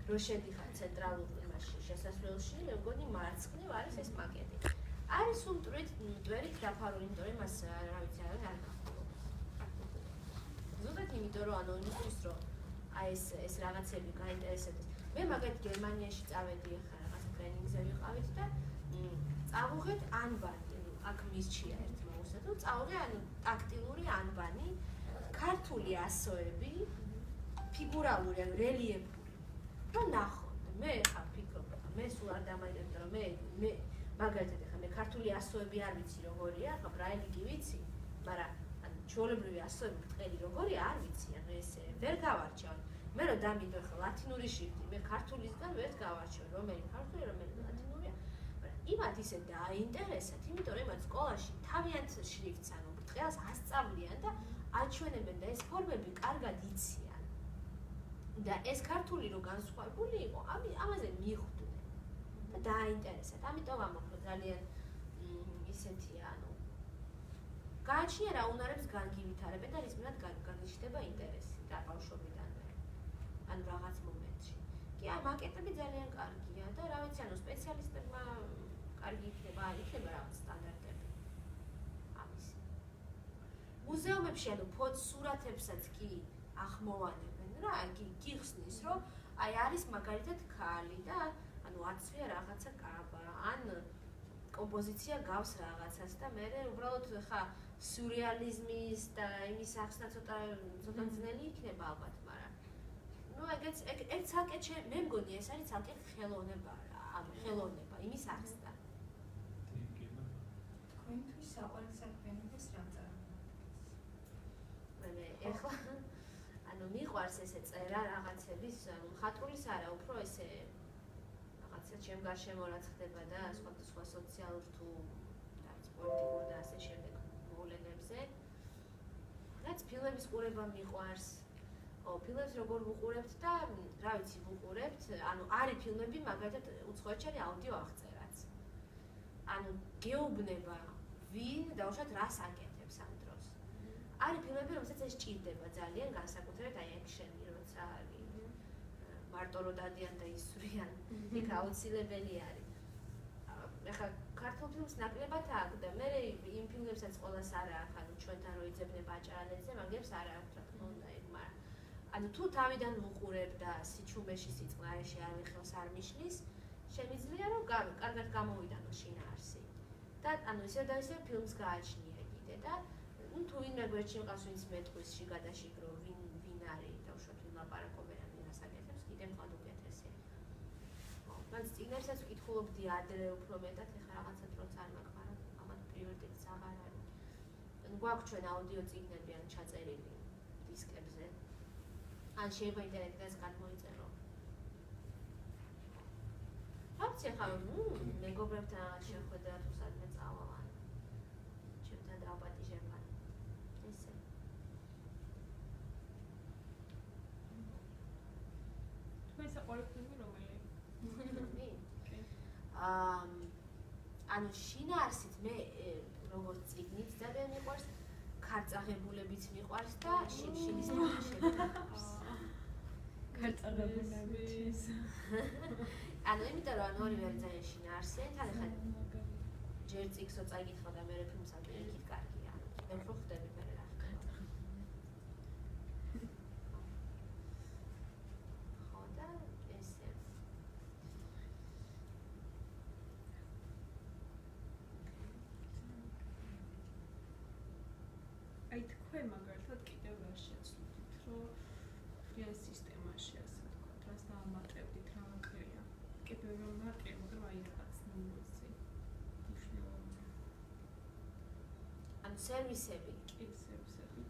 რო შედიხარ ცენტრალურ იმაში შესასვლელში მე მგონი მარცხნივ არის ეს მაკეტი არის უმტვრით მტვერით დაფარული იმიტომ რომ მას რა ვიცი არ ნახულობს მივხვდეთ, იმიტომ რომ ანუ იმისთვის რომ აი ეს რაღაცები გაინტერესებდეს. მე მაგალითად გერმანიაში წავედი ახლა რაღაცა ტრენინგზე ვიყავით და წავუღეთ ანბანი, აქ მისჩია ერთმა უსათო, წავუღე ანუ ტაქტილური ანბანი, ქართული ასოები, ფიგურალური, ანუ რელიეფური. და ნახოთ, მე ხა ფიქრობ, მე სულ არ დამაინტერესდა, რომ მე მაგალითად ახლა მე ქართული ასოები არ ვიცი როგორია, ახლა ბრაილი კი ვიცი, მაგრამ ანუ ჩვეულებრივი ასოები ბრტყელი როგორია არ ვიცი, ანუ ესე ვერ გავარჩევ. მე რომ დამიდო ახლა ლათინური შრიფტი, მე ქართულისგან ვერ გავარჩევ, რომელი ქართული, რომელი ლათინურია, მაგრამ იმათ ისე დააინტერესათ, იმიტომ რომ იმათ სკოლაში თავიანთ შრიფტს, ანუ ბრტყელს ასწავლიან და აჩვენებენ და ეს ფორმები კარგად იციან. და ეს ქართული რო განსხვავებული იყო, ამაზე მიხვდნენ და დააინტერესათ. ამიტომ ამოხო ძალიან ისეთია, ანუ გააჩნია რა უნარებს განგივითარებენ და რის მიმართ განიჩნდება ინტერესი და ბავშვობიდანვე. ანუ რაღაც მომენტში. კი, მაკეტები ძალიან კარგია და რა ვიცი, ანუ სპეციალისტებმა კარგი იქნება, არ იქნება რაღაც სტანდარტები. ამისი. მუზეუმებში ანუ სურათებსაც კი ახმოვანებენ რა, გიხსნის, რომ აი არის მაგალითად ქალი და ანუ აცვია რაღაცა კაბა, ან კომპოზიცია გავს რაღაცას და მე უბრალოდ ხა სიურეალიზმის და იმის ახსნა ცოტა ძნელი იქნება ალბათ, მაგრამ ну ეგეც ცალკე მე მგონი ეს არის ცალკე ხელოვნება რა, ანუ ხელოვნება იმის ახსნა. თქვენთვის საყვარელი საქმიანობას რა წარმოადგენს? მე ეხლა ანუ მიყვარს ესე წერა რაღაცების, ანუ მხატვრის არა, უფრო ესე რაღაცა ჩემ გარშემო რაც ხდება და სხვადასხვა სოციალურ თუ პოლიტიკურ და ასე შემდეგ მოვლენებზე. რაც ფილმების ყურება მიყვარს. ფილმებს როგორ ვუყურებთ და რა ვიცი ვუყურებთ, ანუ არის ფილმები მაგალითად უცხოეთში არის აუდიო აღწერაც. ანუ გეუბნება ვინ დაუშვათ რას აკეთებს ამ დროს. არის ფილმები, რომელსაც ეს ჭირდება ძალიან, განსაკუთრებით აი ექშენი, როცა არის მარტო რო დადიან და ისვრიან, იქ აუცილებელი არის. ეხლა ქართულ ფილმს ნაკლებად აქვს და მე იმ ფილმებსაც ყოველას არ აქვს, ანუ ჩვენთან რო იძებნება აჭარალეთზე, მაგებს არ აქვს რა თქმა უნდა, მაგრამ ანუ თუ თავიდან ვუყურებ და სიჩუმეში სიწყნარეში არ მიხელს არ მიშლის, შემიძლია რომ კარგად გამოვიდანო შინაარსი. და ანუ ისე და ისე ფილმს გააჩნია კიდე და თუ ვინმე გვერდში მყავს ვინც მეტყვის შიგადაშიგრო ვინ არის და უშუალოდ ვინ ლაპარაკობენ ან ვინას აკეთებს, კიდე მხოლოდ უკეთესია. მან წიგნებსაც ვკითხულობდი ადრე უფრო მეტად, ეხლა რაღაცა დროც არ მაქვს, მაგრამ ამათ პრიორიტეტიც აღარ არის. გვაქვს ჩვენ აუდიო წიგნები ან ჩაწერილი დისკებზე. ან შეიძლება ინტერნეტიდან გადმოიწერო. რაც ეხლა მეგობრებთან რაღაც შეხვედრა თუ სადმე წავალ, ჩემთან დავაპატიჟებ ან ესე. თქვენი საყვარელი ფილმი რომელი? ანუ შინაარსით მე როგორც წიგნით ძალიან მიყვარს, ქარწაღებულებიც მიყვარს და შილის შეფერს. ქარწაღებულების. ანუ იმიტომ რომ ანუ ორივე ძალიან შინაარსია, თან ახლა ჯერ წიგნს წაიკითხავ და მე ფილმს აკეთებ კარგია. მე უფრო ხვდები მე რა ხდება. ხო და ესე. აი თქვენ მაგალითად კიდევ რა შეცვლით, რომ ფრიან სისტემაში ასე ვთქვათ, რას დაამატებდით, რა აკლია. კიდევ რომ აკლია, მაგრამ აი რაღაც ნუმერზე. მნიშვნელოვანი. ანუ სერვისები. კი, სერვისებით.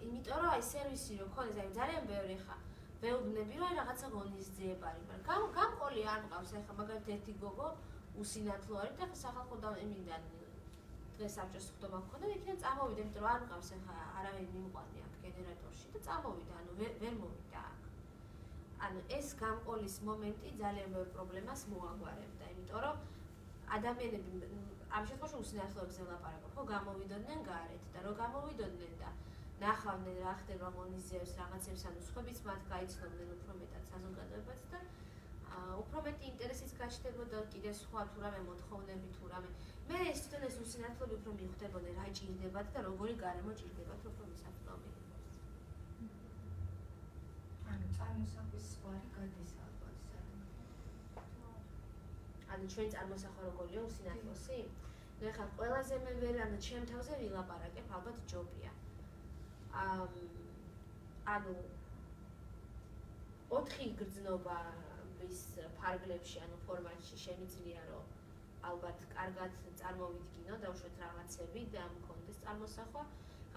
იმიტომ რომ აი სერვისი რო ქონდეს, აი ძალიან ბევრი ხა ვეუბნები რომ აი რაღაცა ღონისძიება არის, მაგრამ გამყოლი არ მყავს, აი ხა მაგალითად ერთი გოგო უსინათლო არის და ხა სახალხო იმიდან დღეს საბჭოს ხდომა გქონდა და იქიდან წამოვიდა, იმიტომ რომ არ მყავს ახლა არავინ მიმყვანი აქ გენერატორში და წამოვიდა, ანუ ვერ მოვიდა აქ. ანუ ეს გამყოლის მომენტი ძალიან ბევრ პრობლემას მოაგვარებდა, იმიტომ რომ ადამიანები ამ შემთხვევაში უსინათლოებზე ვლაპარაკობ, ხო გამოვიდოდნენ გარეთ და რო გამოვიდოდნენ და ნახავდნენ რა ხდება ღონისძიებს რაღაცებს, ანუ სხვებიც მათ გაიცნობდნენ უფრო მეტად საზოგადოებას და უფრო მეტი ინტერესიც გაჩნდებოდა კიდე სხვა თუ რამე მოთხოვნები თუ რამე. მე ეს თვითონ ეს უსინათლოები უფრო მიხვდებოდნენ რა ჭირდებათ და როგორი გარემო ჭირდებათ უფრო მისაწვდომი იყოს. წარმოსახვის ზღვარი გადის ალბათ სანამ. ანუ ჩვენ წარმოსახვა როგორია უსინათლოსი? ნუ ეხლა ყველაზე მე ვერ ჩემ თავზე ვილაპარაკებ, ალბათ ჯობია. ანუ 4 გრძნობის ფარგლებში, ანუ ფორმატში შემიძლია რომ ალბათ კარგად წარმოვიდგინო, დავუშვათ რაღაცები და მქონდეს წარმოსახვა.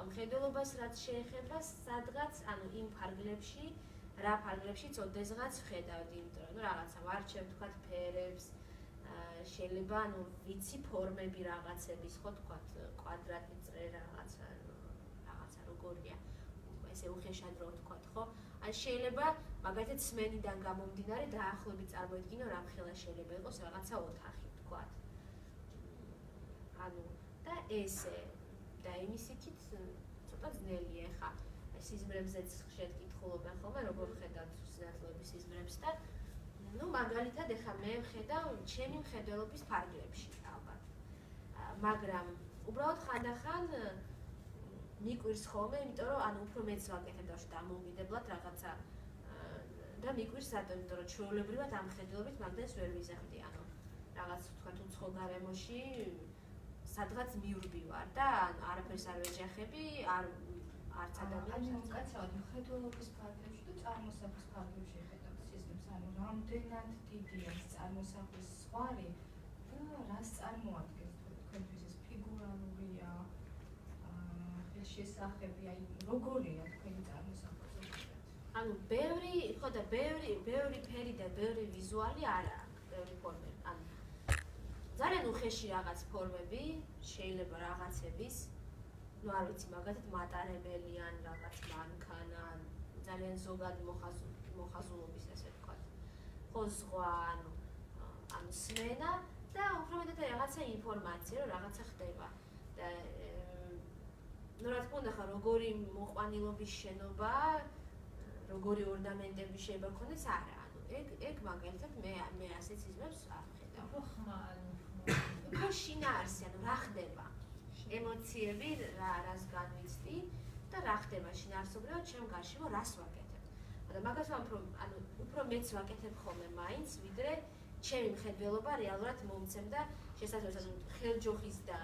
მხედველობას რაც შეეხება, სადღაც, ანუ იმ ფარგლებში, რა ფარგლებშიც ოდესღაც ვხედავდი, იმიტომ რომ რაღაცა ვარჩევ, თქვათ ფერებს, შეიძლება, ანუ ვიცი ფორმები რაღაცების, ხო, თქვათ კვადრატი, წრე რაღაცა როგორია, ესე უხეშად რო თქვათ, ხო? ან შეიძლება მაგალითად სმენიდან გამომდინარე დაახლოებით წარმოიდგინო რა მხელა შეიძლება იყოს რაღაცა ოთახი, თქვათ. ანუ და ესე და იმისიქით ცოტა ძნელია ხა სიზმრებზეც ხშირად კითხულობენ ხოლმე როგორ ხედავთ სინათლოების სიზმრებს და ну მაგალითად ეხა მე ვხედავ ჩემი მხედველობის ფარგლებში ალბათ მაგრამ უბრალოდ ხანდახან მიკვირს ხოლმე იმიტომ რომ ანუ უფრო მეც ვაკეთებ და დამოუკიდებლად რაღაცა და მიკვირს რატომ იმიტომ რომ ჩვეულებრივად ამ მხედველობით მაგდენს ვერ ვიზახდი ანუ რაღაც თქვათ უცხო გარემოში სადღაც მივრბივარ და არაფერს არ ვეჯახები, არც ადამიანს უკაცრავად მხედველობის ფარგლებში და წარმოსახვის ფარგლებში ხედავთ სიზმრებს, ანუ რამდენად დიდია წარმოსახვის ზღვარი და რას წარმოადგენს თქვენთვის ეს ფიგურალურია, შესახები, აი როგორია თქვენი წარმოსახვა ზოგადად? ანუ ბევრი, ხო და ბევრი ფერი და ბევრი ვიზუალი არა, ბევრი ფორმები, ანუ ძალიან უხეში რაღაც ფორმები შეიძლება რაღაცების, ну არ ვიცი, მაგალითად მატარებელი ან რაღაც მანქანა, ძალიან ზოგადი მოხაზულობის ესე ვთქვათ. ხო ზღვა, ანუ სმენა და უფრო მეტად რაღაცა ინფორმაცია, რომ რაღაცა ხდება. და ну რა თქმა უნდა, ხა როგორი მოყვანილობის შენობა, როგორი ორნამენტები შეიძლება ქონდეს, არა, ანუ ეგ მაგალითად მე ასეთ სიზმრებს არ ვხედავ. უფრო შინაარსი, ანუ რა ხდება? ემოციები რას განვიცდი და რა ხდება შინაარსობრივად ჩემ გარშემო, რას ვაკეთებ. და მაგას ანუ უფრო მეც ვაკეთებ ხოლმე მაინც, ვიდრე ჩემი მხედველობა რეალურად მომცემდა შესაძლოა ხელჯოხის და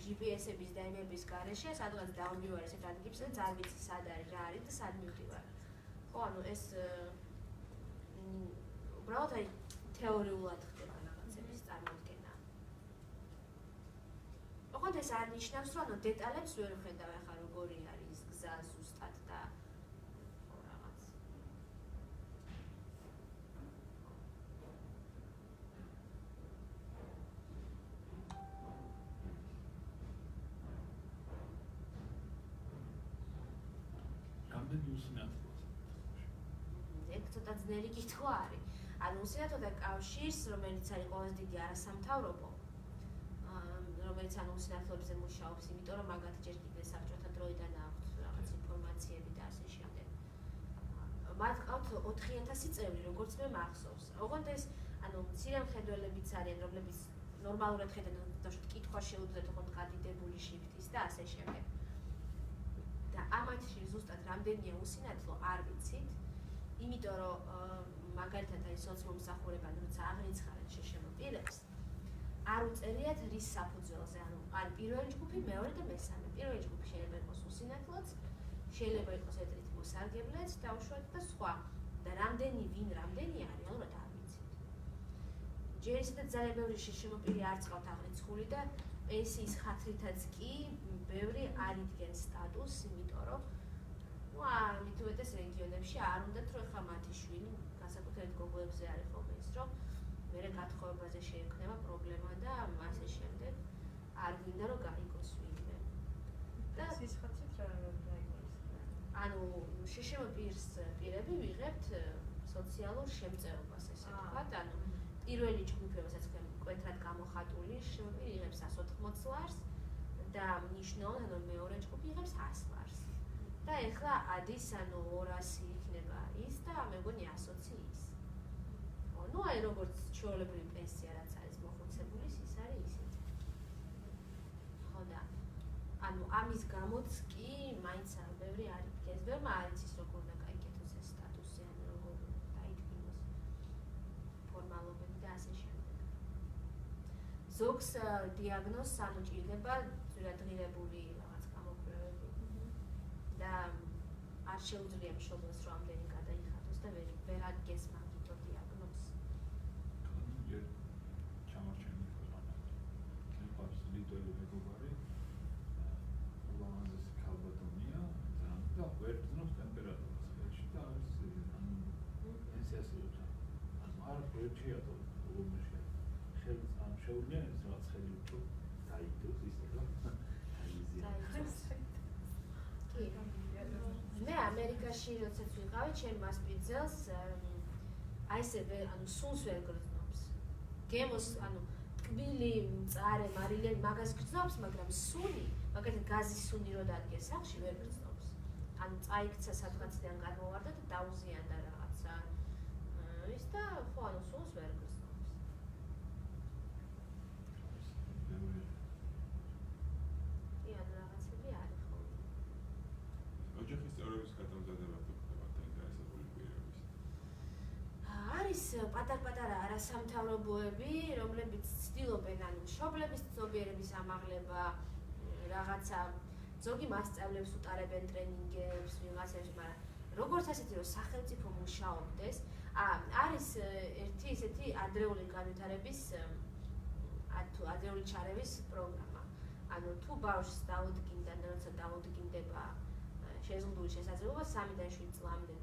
GPS-ების და იმების გარეშე, სადღაც დავმივარ ესეთ ადგილებზე და ძალიან ვიცი სად არის, რა არის და სად მივდივარ. ხო, ანუ ეს უბრალოდ აი თეორიულად ხდება რაღაცების წარმოდგენა. ოღონდ ეს არ ნიშნავს, რომ ანუ დეტალებს ვერ ვხედავ, ახლა როგორი არის გზა ზუსტად და რაღაც. რამდენი usinathloa? ეგ ცოტა ძნელი კითხვა არის. ანუ უსინათლოთა კავშირს, რომელიც არის ყველაზე დიდი არასამთავრობო, რომელიც ანუ უსინათლოებზე მუშაობს, იმიტომ რომ მაგათ ჯერ კიდევ საბჭოთა დროიდან აქვთ რაღაც ინფორმაციები და ასე შემდეგ. მათ ყავთ 4000 წევრი, როგორც მე მახსოვს. ოღონდ ეს ანუ მცირე მხედველებიც არიან, რომლებიც ნორმალურად ხედავენ, დაუშვათ კითხვა შეუძლიათ ოღონდ გადიდებული შრიფტის და ასე შემდეგ. და ამათში ზუსტად რამდენია უსინათლო არ ვიცით, იმიტომ რომ მაგალითად აი სოციმომსახურებანი როცა აღიცხარენ შეშემო პირებს, არ უწერიათ რის საფუძველზე, ანუ არის პირველი ჯგუფი, მეორე და მესამე. პირველი ჯგუფი შეიძლება იყოს უსინათლოც, შეიძლება იყოს ეთრით მოსარგებლეც, დაუშვათ და სხვა. და ვინ რამდენი არის, რეალურად არ ვიცით. ჯერ ისედაც ძალიან ბევრი შეშემო პირი არ წყავთ აღრიცხული და პენსიის ხათრითაც კი ბევრი არ იდგენს სტატუსს, იმიტომ რომ მით უმეტეს რეგიონებში არ უნდათ რომ ხა მათი შვილი განსაკუთრებით გოგოებზე არის ხოლმე ის რომ მერე გათხოვებაზე შეექმნება პრობლემა და ასე შემდეგ არ გვინდა რომ გაიგოს ვინმე. და ის ხათრით რა გაიგოს? ანუ შეშემო პირები ვიღებთ სოციალურ შემწეობას ესე ვთქვათ, ანუ პირველი ჯგუფი რასაც მკვეთრად გამოხატული შეშემო პირი იღებს 180 ლარს და მნიშვნელოვნად ანუ მეორე ჯგუფი იღებს 100 ლარს. და ეხლა ადის ანუ 200 იქნება ის და მეგონი 120 ის. ну აი როგორც ჩვეულებრივი პენსია რაც არის მოხუცებულის ის არის ისეთი. ხო და ანუ ამის გამოც კი მაინც ბევრი არ იდგეს, ბევრმა არ იცის როგორ უნდა გაიგეთოს ეს სტატუსი, ანუ ზოგს დიაგნოზს ანუ ჭირდება ძვირადღირებული რაღაც გამოკვლევები და არ შეუძლია მშობელს რომ ამდენი გადაიხადოს და ვერ ადგეს მაგითო დიაგნოზს. ჩამორჩენილი ქვეყანა. მიყავს ლიტველი მეგობარი, ულამაზესი ქალბატონია და ვერ გძნობს ტემპერატურას ხელში და არის ენსიასირებს. არ შეეჭიათო ულამაზია. შეუძლია ეს რაღაც ხელი უფრო დაიდოს ისე რომ მე ამერიკაში როდესაც ვიყავი, ჩემ მასპინძელს აი ესე ანუ სულს ვერ გრძნობს. გემოს ანუ ტკბილი, მწარე, მარილიანი მაგას გრძნობს, მაგრამ სული, მაგალითად გაზის სუნი რო დადგეს სახში ვერ გრძნობს. ანუ წაიქცა სადღაციდან გადმოვარდა და დაუზიანდა რაღაცა. ის და ხო ანუ სულს ვერ გრძნობს. ოჯახის წევრების გადამზადება თუ ხდება დაინტერესებული პირების? არის პატარ-პატარა არასამთავრობოები, რომლებიც ცდილობენ ანუ მშობლების ცნობიერების ამაღლება, რაღაცა ზოგი მასწავლებლებს უტარებენ ტრენინგებს, ვიღაცებს, მაგრამ როგორც ასეთი რომ სახელმწიფო მუშაობდეს, არის ერთი ისეთი ადრეული განვითარების თუ ადრეული ჩარევის პროგრამა. ანუ თუ ბავშვს დაუდგინდა, როცა დაუდგინდება შეზღუდული შესაძლებლობა 3-დან 7 წლამდე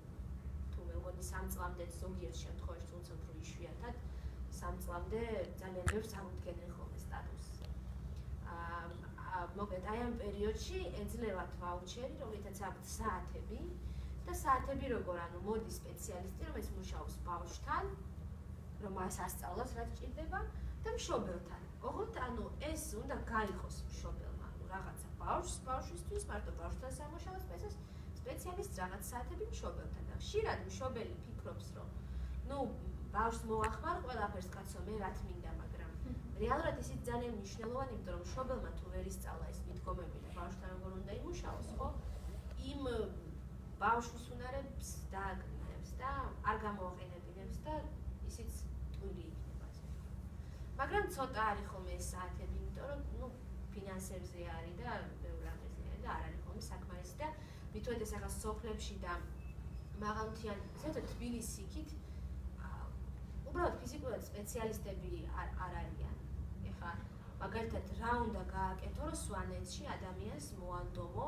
თუ მეგონი 3 წლამდე ზოგიერთ შემთხვევაში თუმცა უფრო იშვიათად 3 წლამდე ძალიან ბევრს აღუდგენენ ხოლმე სტატუსს. მოკლედ აი ამ პერიოდში ეძლევათ ვაუჩერი, რომლითაც აქვთ საათები და საათები როგორ ანუ მოდის სპეციალისტი, რომელიც მუშაობს ბავშვთან, რომ მას ასწავლოს რაც ჭირდება და მშობელთან. ოღონდ ანუ ეს უნდა გაიღოს მშობელმა, ანუ რაღაცა ბავშვისთვის, მარტო ბავშვთან სამუშაოს სპეციალისტს რაღაც საათები მშობელთან და ხშირად მშობელი ფიქრობს, რომ ნუ ბავშვს მოახმარ ყველაფერს კაცო, მე რაც მინდა, მაგრამ რეალურად ისიც ძალიან მნიშვნელოვანი, იმიტომ რომ მშობელმა თუ ვერ ისწავლა ეს მიდგომები და ბავშვთან როგორ უნდა იმუშაოს, ხო? იმ ბავშვის უნარებს დააკრიტებს და არ გამოაყენებინებს და ისიც ტვირი იქნება ასე. მაგრამ ცოტა არის ხოლმე ეს საათები, იმიტომ რომ ნუ ფინანსებზე არის და ბევრ რამეზე არის და არ არის ხოლმე საკმარისი და მithოდეს ახლა სოფლებში და მაღალმთიან ზოგადად თბილისით უბრალოდ ფიზიკურად სპეციალისტები არ არიან. ეხლა მაგალითად რა უნდა გააკეთო, რომ სვანეთში ადამიანს მოანდომო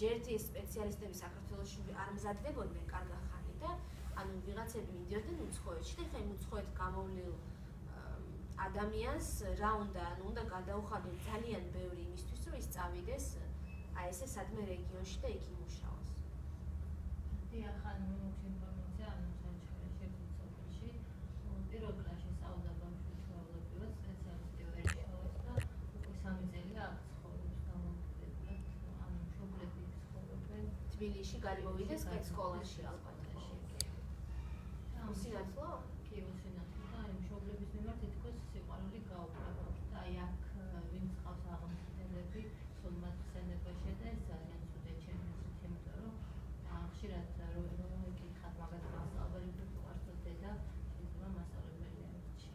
ჯერთი სპეციალისტები საქართველოში არ მზადდებოდნენ კარგა ხანი და ანუ ვიღაცები მიდიოდნენ უცხოეთში და ეხლა იმ უცხოეთ გამოვლილ ადამიანს რა უნდა, ანუ უნდა გადაუხადოს ძალიან ბევრი იმისთვის, რომ ის წავიდეს აი ესე სადმე რეგიონში და იქ იმუშაოს. ახლა მოგვიყვება ინფორმაცია, ანუ საერთაშორისო სოფელში პირველ კლასში სწავლდა ბავშვი ჩვეულებრივად სპეციალისტი ვერ შეავეს და უკვე 3 წელია აქ ცხოვრობს გამომწვევად, ანუ მშობლები ცხოვრობენ თბილისში გადმოვიდეს სკოლაში ალბათ. სინათლო? კი, სინათლო და იმ მშობლების მიმართ თითქოს სიყვარული გაუქმება და აი აქ ვინც ყავს აღმზრდელები, სულ მათ ხსენებაში და ეს ძალიან ცუდი ჩემი აზრით, იმიტომ რომ ხშირად რომ ეკითხათ მაგალითად მასწავლებელი თუ არცო დედა შეიძლება მასწავლებელი არ იცი.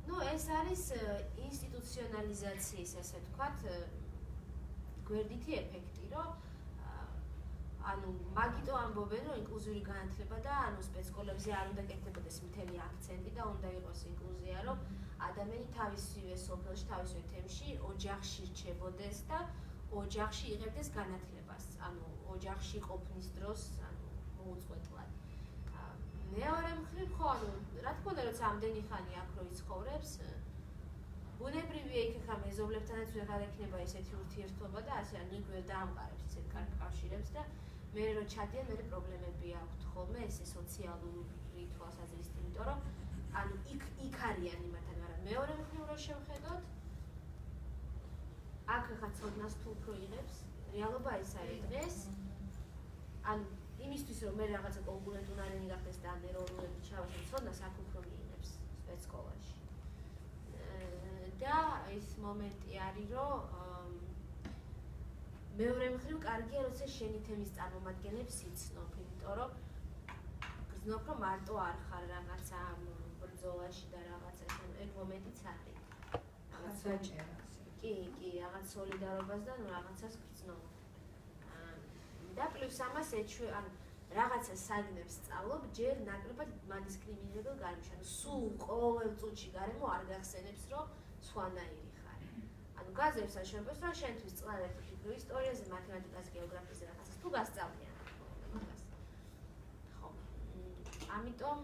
ნუ ეს არის ინსტიტუციონალიზაციის ესე ვთქვათ გვერდითი ეფექტი, რომ ანუ მაგიტო ამბობენ, რომ ინკლუზიური განათლება და ანუ სპეცსკოლებზე არ უნდა კეთდებოდეს მთელი აქცენტი და უნდა იყოს ინკლუზია, რომ ადამიანი თავისივე სოფელში, თავისივე თემში ოჯახში რჩებოდეს და ოჯახში იღებდეს განათლებას, ანუ ოჯახში ყოფნის დროს, ანუ მოუწყვეტლად. მეორე მხრივ ხო, ანუ რა თქმა უნდა, როცა ამდენი ხანი აქ რო იცხოვრებს, ბუნებრივია იქ ხა მეზობლებთანაც ვეღარ ექნება ესეთი ურთიერთობა და ასე ანუ იქ ვერ დაამყარებს ისეთ კარგ კავშირებს და მე რო ჩადიან, მე პრობლემები აქვთ ხოლმე ესე სოციალური თვალსაზრისით, იმიტომ რომ ანუ იქ არიან იმათთან, მაგრამ მეორე მხრივ რო შევხედოთ, აქ ხა ცოდნას თუ უფრო იღებს, რეალობა ეს არის დღეს. ანუ იმისთვის რომ მე რაღაცა კონკურენტუნარიანი გახდეს და ნეირონულები ჩავაშენ, ცოდნას აქ უფრო მიიღებს სპეცსკოლაში. და ეს მომენტი არის, რომ მეორე მხრივ კარგია, როცა შენი თემის წარმომადგენლებს იცნობ, იმიტომ რომ გრძნობ, რომ მარტო არ ხარ რაღაცა ბრძოლაში და რაღაცა, ეგ მომენტიც არის. კი, რაღაც სოლიდარობას და რაღაცას გრძნობ. და პლუს ამას ანუ რაღაცა საგნებს სწავლობ, ჯერ ნაკლებად მადისკრიმინირებელ გარემოში. ანუ სულ ყოველ წუთში გარემო არ გახსენებს, რომ სხვანაირი ხარ. ანუ გაზებს აშორებს, რომ შენთვის წლად ფიქრო ისტორიაზე, მათემატიკაზე, გეოგრაფიაზე რაღაცას თუ გასწავლიან მაგას. ხო. ამიტომ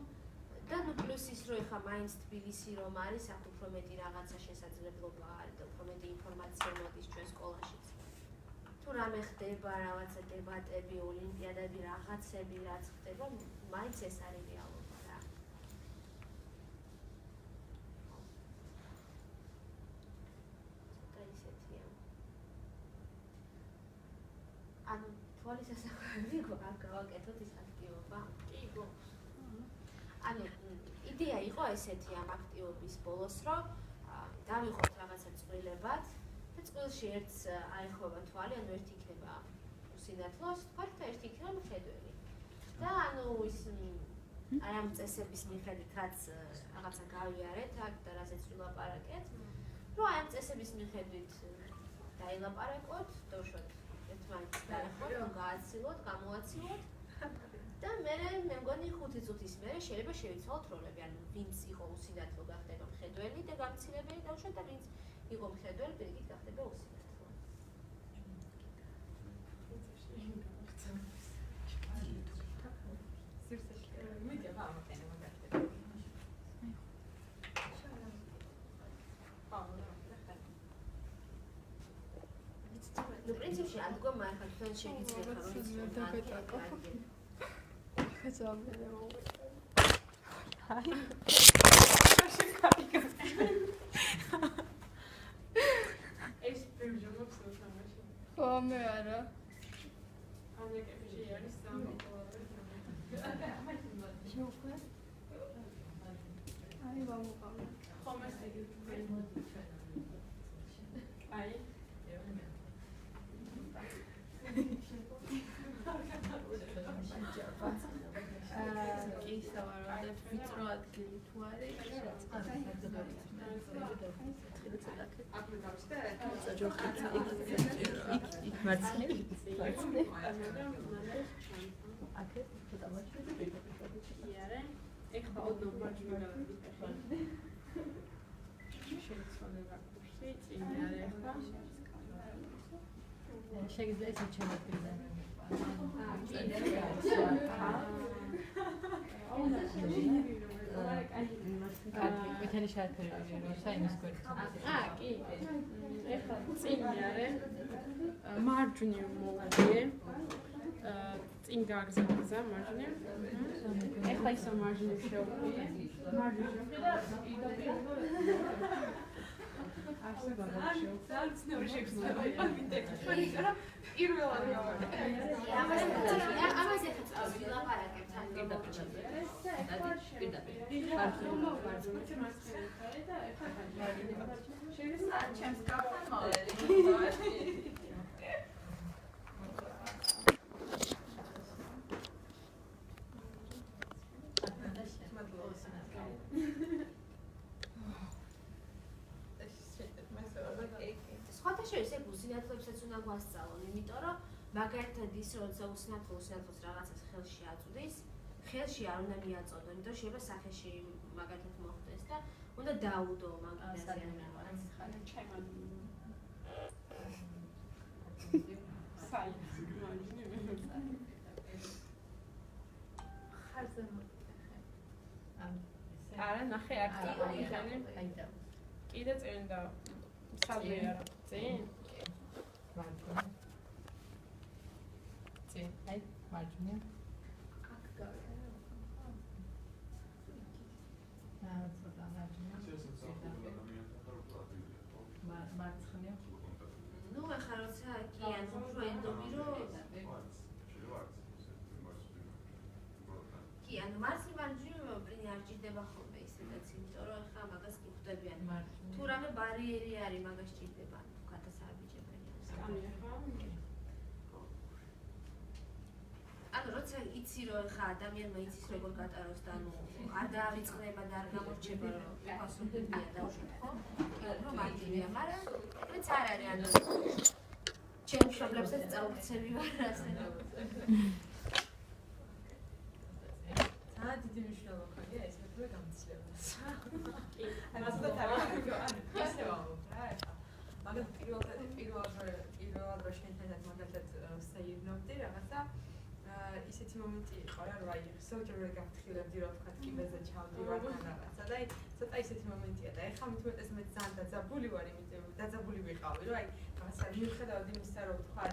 და ნუ პლუს ის რომ ეხა მაინც თბილისი რომ არის, აქ უფრო მეტი რაღაცა შესაძლებლობა არის და უფრო მეტი ინფორმაცია მოდის ჩვენ სკოლაშიც. თუ რამე ხდება, რაღაცა დებატები, ოლიმპიადები, რაღაცები რაც ხდება, მაინც ეს არის რეალობა რა. და ისეთია. ანუ თვალის ასახვევი გავაკეთოთ ის აქტივობა. კი, გო. ანუ იდეა იყო ესეთი ამ აქტივობის ბოლოს, რომ დავიღოთ რაღაცა წვრილებად და წვრილში ერთს აეხვევა თვალი, ანუ ერთი იქნება უსინათლოს თვალი და ერთი იქნება მხედველი. და ანუ ის აი ამ წესების მიხედვით რაც რაღაცა გავიარეთ აქ და რაზეც ვილაპარაკეთ, რომ აი ამ წესების მიხედვით დაილაპარაკოთ, დავუშვათ ერთმანეთს დაეხოთ, გააცილოთ, გამოაცილოთ. და მე მგონი 5 წუთის მერე შეიძლება შევიცვალოთ როლები, ანუ ვინც იყო უსინათლო გახდება მხედველი და გამცილებელი დავუშვათ და ვინც იყო მხედველი პირიქით გახდება უსინათლო. ну принципში ადგომა ახლა თქვენ შეგიძლიათ რომ ეს პრემჟობებს თამაში. ხო, მე არა. ანეკებში არის სამყარო. შევხვე. აი, ვამოყავ. ხომ ეს იგი აი კი, სავარაუდოდ ვიწრო ადგილი თუ არის, იქ მარცხნივ აქეთ ფოტომაჩვენე იარე ეხლა ოდნავ მარჯვენა შეიცვალება კურსი წინ არის ეხლა შეგიძლიათ ისე ჩამოდგინდა მეთანი შარფერები რომ საიმის გვერდით კი ეხლა წინ არის მარჯვნივ მოვიდე წინ გაგზავნა მარჯვნივ ეხლა ისო მარჯვნივ შევხვიდე მარჯვნივ და სხვათა შორის ეგ უსინათლოებსაც უნდა გვასწავლონ, იმიტომ რომ მაგალითად ის როცა უსინათლოს რაღაცას ხელში აწვდის, ხელში არ უნდა მიაწოდო, იმიტომ შეიძლება სახეში მაგალითად მოხდეს და უნდა დაუდო მაგაზე ან რაღაც. არა, ნახე აქტივი კიდე წინ და სადმე არა წინ წინ აი მარჯვნივ აქ გავიდა ცოტა მარჯვნივ მარცხნივ ну ახლა როცა კი ან უფრო ენდობი რომ კი ანუ მარჯვნივ პრინციპი არ ჭირდება ხოლმე ისედაც, იმიტომ რომ ახლა მაგას კი ხვდებიან. თუ რამე ბარიერი არის, მაგას ჭირდება, თუ გადასააბიჯებელი. ანუ როცა იცი ვიცი რომ ხა ადამიანმა იცის როგორ გატაროს და ნუ არ დაავიწყდება და არ გამორჩება რომ ფასობებია დავუშვათ ხო? რომ მარტივია, მაგრამ მეც არ არის ანუ ჩემ მშობლებსაც წაუქცევი ვარ ასე. ძალიან დიდი მნიშვნელობა ხარია ეს მეთოდე გამოცდილებას. აი მასთან არის ისე ვამბობ რა ეხლა. მაგრამ პირველად რო შენთან მაგალითად საერთოდ რაღაცა ისეთი მომენტი იყო რა რომ აი ზოგჯერ გაფრთხილებდი რომ თქვა კიბეზე ჩავდი ვართან რაღაცა და აი ცოტა ისეთი მომენტია და ეხლა მithumetes მე ძალიან დაძაბული ვარ იმიტომ დაძაბული ვიყავი რომ აი რაღაცა მიუხედავად იმისა რომ თქვა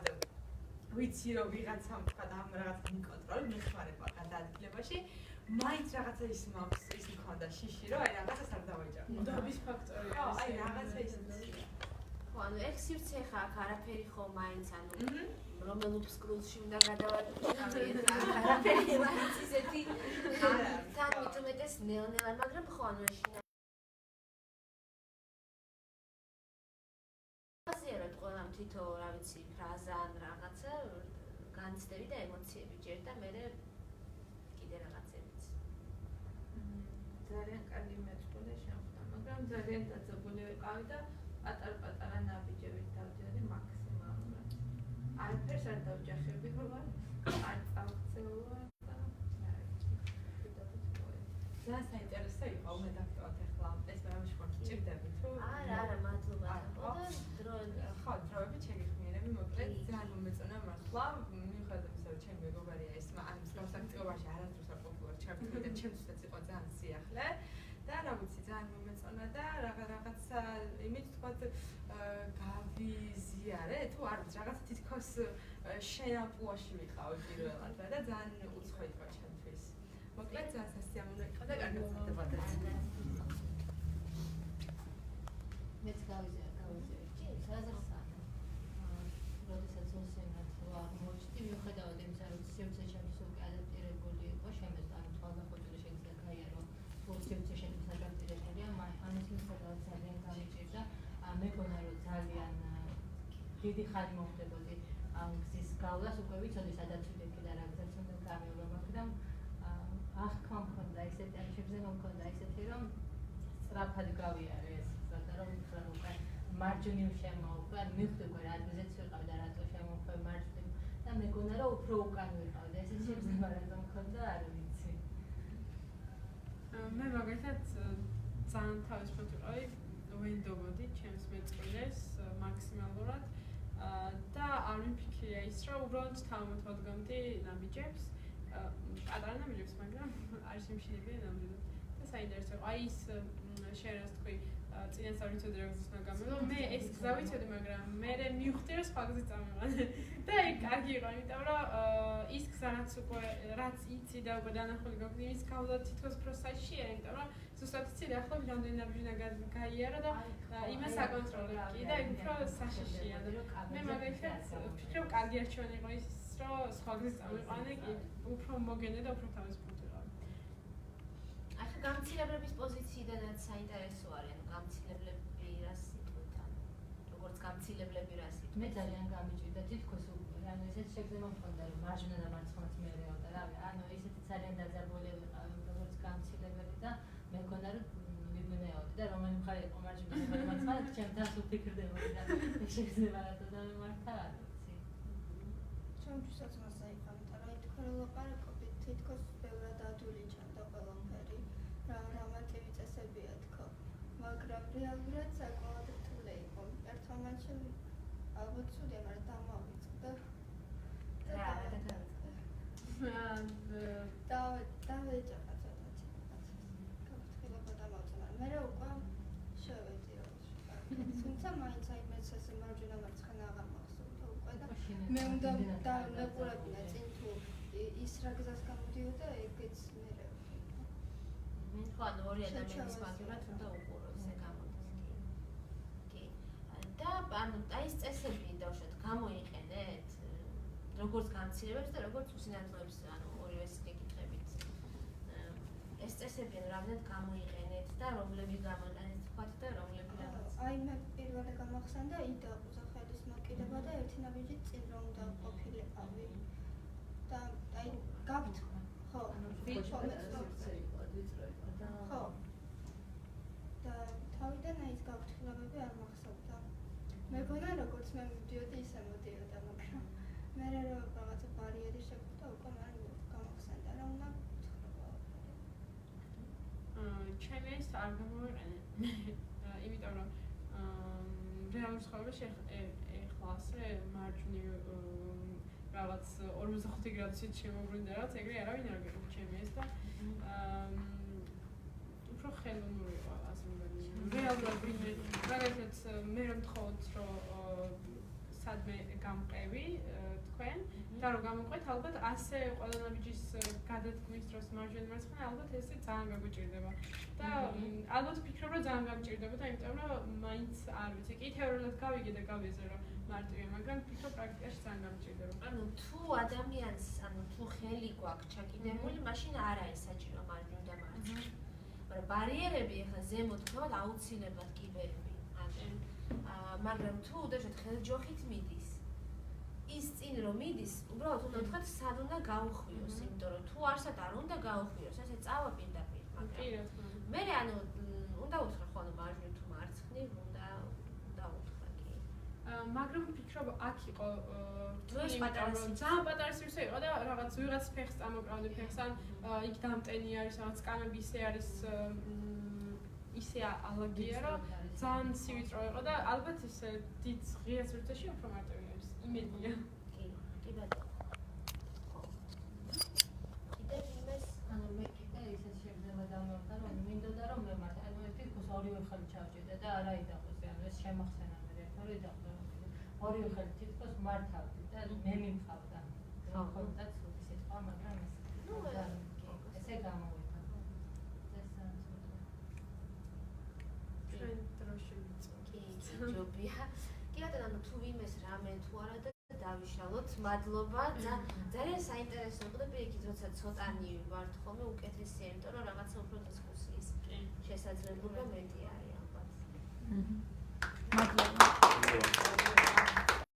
ვიცი რომ ვიღაცამ თქვა და ამ რაღაცა მიკონტროლ მეხმარება გადაადგილებაში მაინც რაღაცა ის მაქვს ის მქონდა შიში რომ აი რაღაცას არ დავაჯახო დაბის ფაქტორია ხო აი რაღაცა ისეთი ხო ანუ ეგ სივრცე ხა აქ არაფერი ხო მაინც ანუ რომელ უბსკრულში უნდა გადავადგილო არაფერი მაინც ისეთი თან მithumetes ნელ-ნელა მაგრამ ხო ანუ ეშინა აზერად ყველა თითო რა ვიცი ფრაზა ან რაღაცა განცდები და ემოციები ჯერ და მე კიდე რაღაცებიც ძალიან კარგი მეწყვილე შეხვდა მაგრამ ძალიან დაძაბული ვიყავი და პატარ-პატარა ნაბიჯებით დავდიოდი მაქსიმალურად. არაფერს არ დავჯახები ხოლმე, არ წავქცეულა და ძალიან საინტერესო იყო უმეტესად ახლა ეს რამე შეგჭირდებით თუ არა მადლობა ხო დროებით შეგიხმიერები მოკლედ ძალიან მომეწონა მართლა მიუხედავად იმისა რომ ჩემი მეგობარია ეს ან მსგავსაქტიობაში არასდროს არ ყოფილა ჩემთვის და ჩემთვისაც იყო ძალიან სიახლე და რა ვიცი ძალიან მომეწონა და რაღაცა იმით თქვა გავიზიარე თუ არ ვიცი რაღაცა თითქოს შენაპუაში ვიყავი პირველად და ძალიან უცხო იყო ჩემთვის მოკლედ ძალიან სასიამოვნო იყო და კარგად ვსწრებოდი მეც გავიზიარე ჭი საზრსა როდესაც უსინათ აღმოჩნდი მიუხედავად იმისა რომ სივრცე ჩემთვის უკვე ადაპტირებული იყო შემეც ან თვალგახოჭრა შეიძლება გაიარო თუ სივრცე ჩემთვის ადაპტირებულია ამის მიუხედავად ძალიან გამიჭირდა მეგონა რომ ძალიან დიდი ხანი მომხდებოდი ამ გზის გავლას უკვე ვიცოდი სადაც ვიდექი და რაღაცაც უნდა გამივლო მაგრამ ახლა მქონდა ისეთი ან შეგზება მქონდა ისეთი რომ სწრაფად გავიარე ეს და რომ უკვე მარჯვნივ შემოვყვე ან მივხვდი რა ადგილზეც ვიყავ და რატო შემოვყვე მარჯვნივ და მეგონა რომ უფრო უკან ვიყავ და ესეც შეგზება რატომ მქონდა არ ვიცი მე მაგალითად ძალიან თავისუფლად ვიყავი ვენდობოდი ჩემს მეწყვილეს მაქსიმალურად და არ მიფიქრია ის რომ უბრალოდ თავმოთვალგამდი ნაბიჯებს პატარა ნაბიჯებს მაგრამ არის იმშინებია ნამდვილად და საინტერესო აი ის შენ რას თქვი წინასწარ ვიცოდი რა გზის უნდა გამევლო მე ეს გზა ვიცოდი მაგრამ მე მივხვდი რომ სხვა გზით წამოვიდე და ეგ კარგი იყო იმიტომ რომ ის გზა რაც იცი და უკვე დანახული გაქვს იმის გავლა თითქოს პროცესშია იმიტომ რომ ზუსტად იცი რა ხო რამდენი ნაბიჯი გაიარა და იმას აკონტროლებდი და იქ უფრო საშიშია მე მაგალითად ვფიქრობ კარგი არჩევანი იყო ის რომ სხვა გზით წამოვიყვანე კი უფრო მოგენე და უფრო თავისუფლად ვიყავი ახლა გამცილებლების პოზიციიდანაც საინტერესო არის ანუ გამცილებლები რა სიტყვით ანუ როგორც გამცილებლები რა სიტყვით მე ძალიან გამიჭირდა თითქოს ანუ ესეც შეგზება მქონდა რომ მარჯვენა და მარცხნაც მეეო და რავი ანუ ესეთი ძალიან დაძაბული ვიყავი როგორც გამცილებელი და მე მქონდა რომ ვიბნეოდი და რომელი მხარე იყო მარჯვენა და მარცხნა ჩემთან ვფიქრდებოდი და შეგზება რატო დამემართა არ ვიცი ჩემთვისაც მასა იყო იმიტომ რომ თქვენ ლაპარაკობთ თითქოს ბევრად ადვილი ჩანდა ყველაფერი რამატივი წესებია თქო მაგრამ რეალურად საკმაოდ რთული იყო ერთ მომენტში ალბათ ცუდია მაგრამ დამავიწყდა და დავეჯახა ცოტათი გაფრთხილება დამავწნა მე უკვე შევედი თუმცა მაინც აი მეც ესე მარჯვენა მარცხენა აღარ მახსოვდა უკვე და მე უნდა დავეყურებინა წინ თუ ის რა გზას გამოდიოდა ეგეც მე ხო ანუ ორი ადამიანის მაგივრად უნდა უყუროს ეს გამოდის კი და ანუ აი ეს წესები დავშოთ გამოიყენეთ როგორც გამცირებებს და როგორც უსინათლოებს ანუ ორივეს გეკითხებით ეს წესები რამდენად გამოიყენეთ და რომლები გამოიყენეთ თქვათ და რომლები რაღაც აი მე პირველი გამახსენდა იდა უზახელის მოკიდება და ერთი ნაბიჯით წინ რომ უნდა ყოფილიყავი და აი ხო. და თავიდან აი ეს გავრცელებები არ მახსოვდა. მეგონა როგორც მე მივდიოდი ისე მოდიოდა, მაგრამ მე რაღაცა ბარიერი შეგვდა უკვე მალე გამახსენდა რა უნდა ჩემი ეს არ გამოვიყენე. იმიტომ რომ რეალურ ცხოვრებაში ეხლა ასე მარჯვნივ რაღაც 45 გრადუსით შემოგვინდა რაღაც ეგრე არავინ არ გეკითხა ჩემი ეს და უფრო ხელოვნური იყო ასე მგონი. რეალურად ვინმე მაგალითად მე რომ თხოვთ რომ სადმე გამყევი თქვენ და რომ გამოყვეთ ალბათ ასე ყველანაირის გადადგმის დროს მარჯვენა მარცხენა ალბათ ესე ძალიან გაგვიჭირდება და ალბათ ვფიქრობ რომ ძალიან გამჭირდება და იმიტომ რომ მაინც არ ვიცი კი თეორიულად გავიგე და გავიზე რომ მარტივია მაგრამ ვფიქრობ პრაქტიკაში ძალიან გამჭირდება. ანუ თუ ადამიანს ანუ თუ ხელი გვაქვს ჩაკიდებული მაშინ არ არის საჭირო მარჯვნივ და მარცხნივ. მაგრამ ბარიერები ახლა ზემოთ თქვათ აუცილებლად კიბერები. მაგრამ თუ უდაშოთ ხელჯოხით მიდის ის წინ რომ მიდის უბრალოდ უნდა ვთქვათ სად უნდა გაუხვიოს იმიტომ რომ თუ არსად არ უნდა გაუხვიოს ესე წავა პირდაპირ მაგრამ მე ანუ უნდა უთხრა ხოლმე მარჯვნივ თუ მარცხნივ უნდა უთხრა კი მაგრამ ვფიქრობ აქ იყო ძალიან პატარა სივრცე იყო და რაღაც ვიღაც ფეხს წამოკრავდი ფეხს ან იქ დამტენი არის რაღაც კანები ისე არის ისე ალაგია რომ ძალიან სივიწრო იყო და ალბათ ისე დიდ ღია სივრცეში უფრო მარტივი არის იმედია. კი ბატონო. კიდევ იმეს ანუ მე კიდე ისე შეგრძნება დამევდა რომ მინდოდა რომ მე მართ ანუ ეს თვითონ ორივე ხელი ჩავჭირდა და არა იდახოს ანუ ეს შემახსენა მე ერთად იდახო ორივე ხელი თვითონ მართავდი და მე მიმყავდა. ხო და ცუდი სიტყვა მაგრამ ესე გამოვიდა. ჯობია. კი ბატონო, თუ ვინმეს რამე თუ არა და დავიშალოთ, მადლობა. ძალიან საინტერესო იყო და პირიქით როცა ცოტანი ვართ ხოლმე უკეთესია, იმიტომ რომ რაღაცა უფრო დისკუსიის შესაძლებლობა მეტი არის ალბათ. მადლობა.